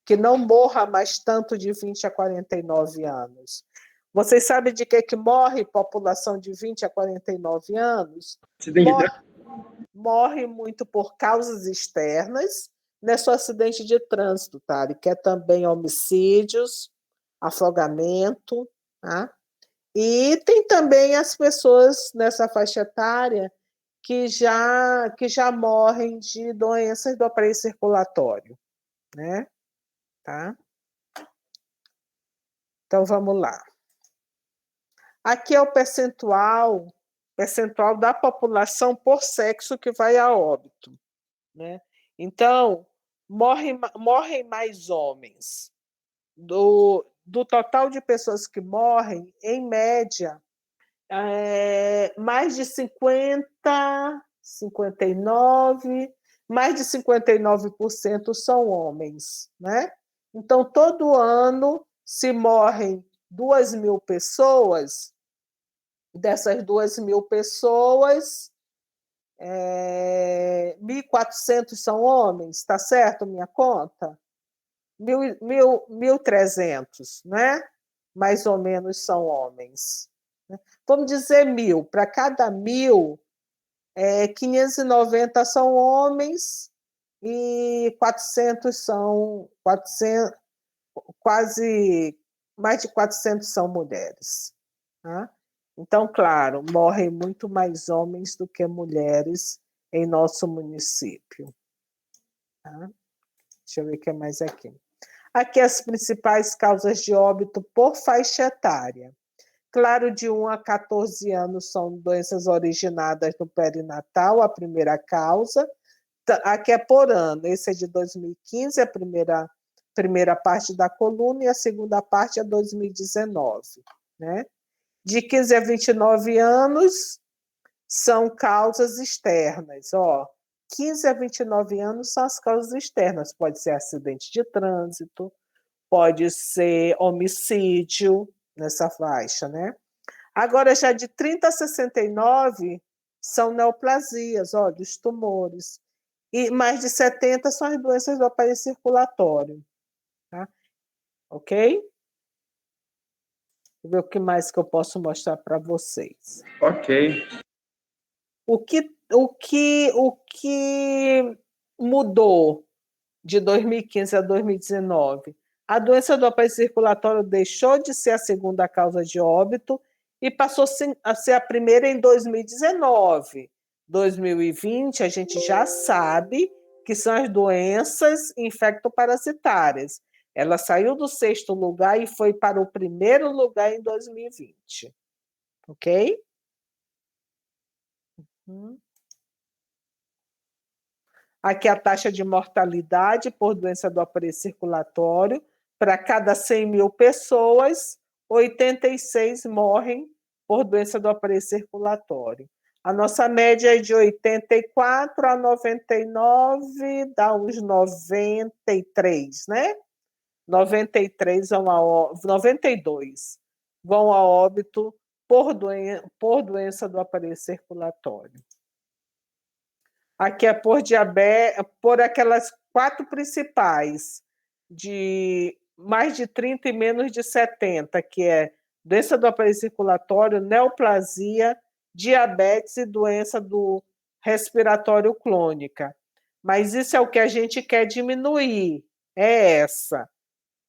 [SPEAKER 1] Que não morra mais tanto de 20 a 49 anos. Vocês sabem de que morre população de 20 a 49 anos? Morre muito por causas externas, não é só acidente de trânsito, tá? Que é também homicídios, afogamento, tá? E tem também as pessoas nessa faixa etária que já morrem de doenças do aparelho circulatório, né? Tá? Então, vamos lá. Aqui é o percentual da população por sexo que vai a óbito. Né? Então, morrem mais homens. Do total de pessoas que morrem, em média, mais de 50, 59, mais de 59% são homens. Né? Então, todo ano se morrem 2.000 pessoas. Dessas 2.000 pessoas, 1.400 são homens, está certo minha conta? 1.300, né? Mais ou menos são homens. Vamos dizer 1.000. Para cada 1.000, 590 são homens e 400 são... quase mais de 400 são mulheres. Tá? Então, claro, morrem muito mais homens do que mulheres em nosso município. Tá? Deixa eu ver o que é mais aqui. Aqui as principais causas de óbito por faixa etária. Claro, de 1 a 14 anos são doenças originadas no perinatal, a primeira causa. Aqui é por ano. Esse é de 2015, a primeira parte da coluna, e a segunda parte é 2019. Né? De 15 a 29 anos são causas externas. 15 a 29 anos são as causas externas. Pode ser acidente de trânsito, pode ser homicídio nessa faixa. Né? Agora, já de 30 a 69 são neoplasias, dos tumores. E mais de 70 são as doenças do aparelho circulatório. Tá? Ok? Vou ver o que mais que eu posso mostrar para vocês.
[SPEAKER 4] Ok.
[SPEAKER 1] O que mudou de 2015 a 2019? A doença do aparelho circulatório deixou de ser a segunda causa de óbito e passou a ser a primeira em 2019. 2020, a gente já sabe que são as doenças infectoparasitárias. Ela saiu do 6º lugar e foi para o 1º lugar em 2020. Ok? Aqui a taxa de mortalidade por doença do aparelho circulatório. Para cada 100 mil pessoas, 86 morrem por doença do aparelho circulatório. A nossa média é de 84 a 99, dá uns 93, né? 92 vão a óbito por doença do aparelho circulatório. Aqui é por diabetes, por aquelas 4 principais, de mais de 30 e menos de 70, que é doença do aparelho circulatório, neoplasia, diabetes e doença do respiratório crônica. Mas isso é o que a gente quer diminuir, é essa,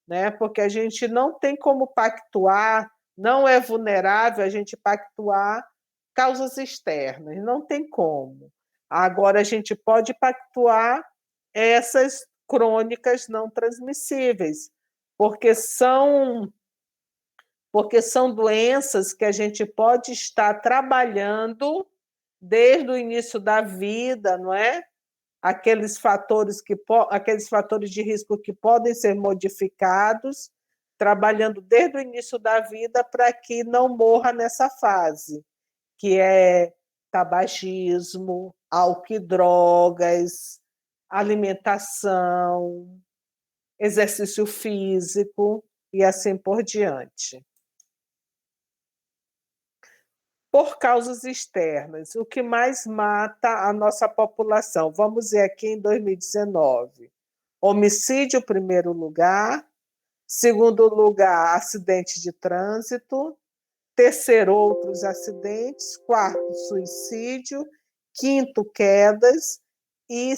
[SPEAKER 1] né? Porque a gente não tem como pactuar, não é vulnerável a gente pactuar causas externas, não tem como. Agora, a gente pode pactuar essas crônicas não transmissíveis, porque são doenças que a gente pode estar trabalhando desde o início da vida, não é? Aqueles fatores de risco que podem ser modificados, trabalhando desde o início da vida para que não morra nessa fase, que é tabagismo, álcool e drogas, alimentação, exercício físico e assim por diante. Por causas externas, o que mais mata a nossa população? Vamos ver aqui em 2019. Homicídio, primeiro lugar. Segundo lugar, acidente de trânsito. Terceiro, outros acidentes. Quarto, suicídio. Quinto, quedas. E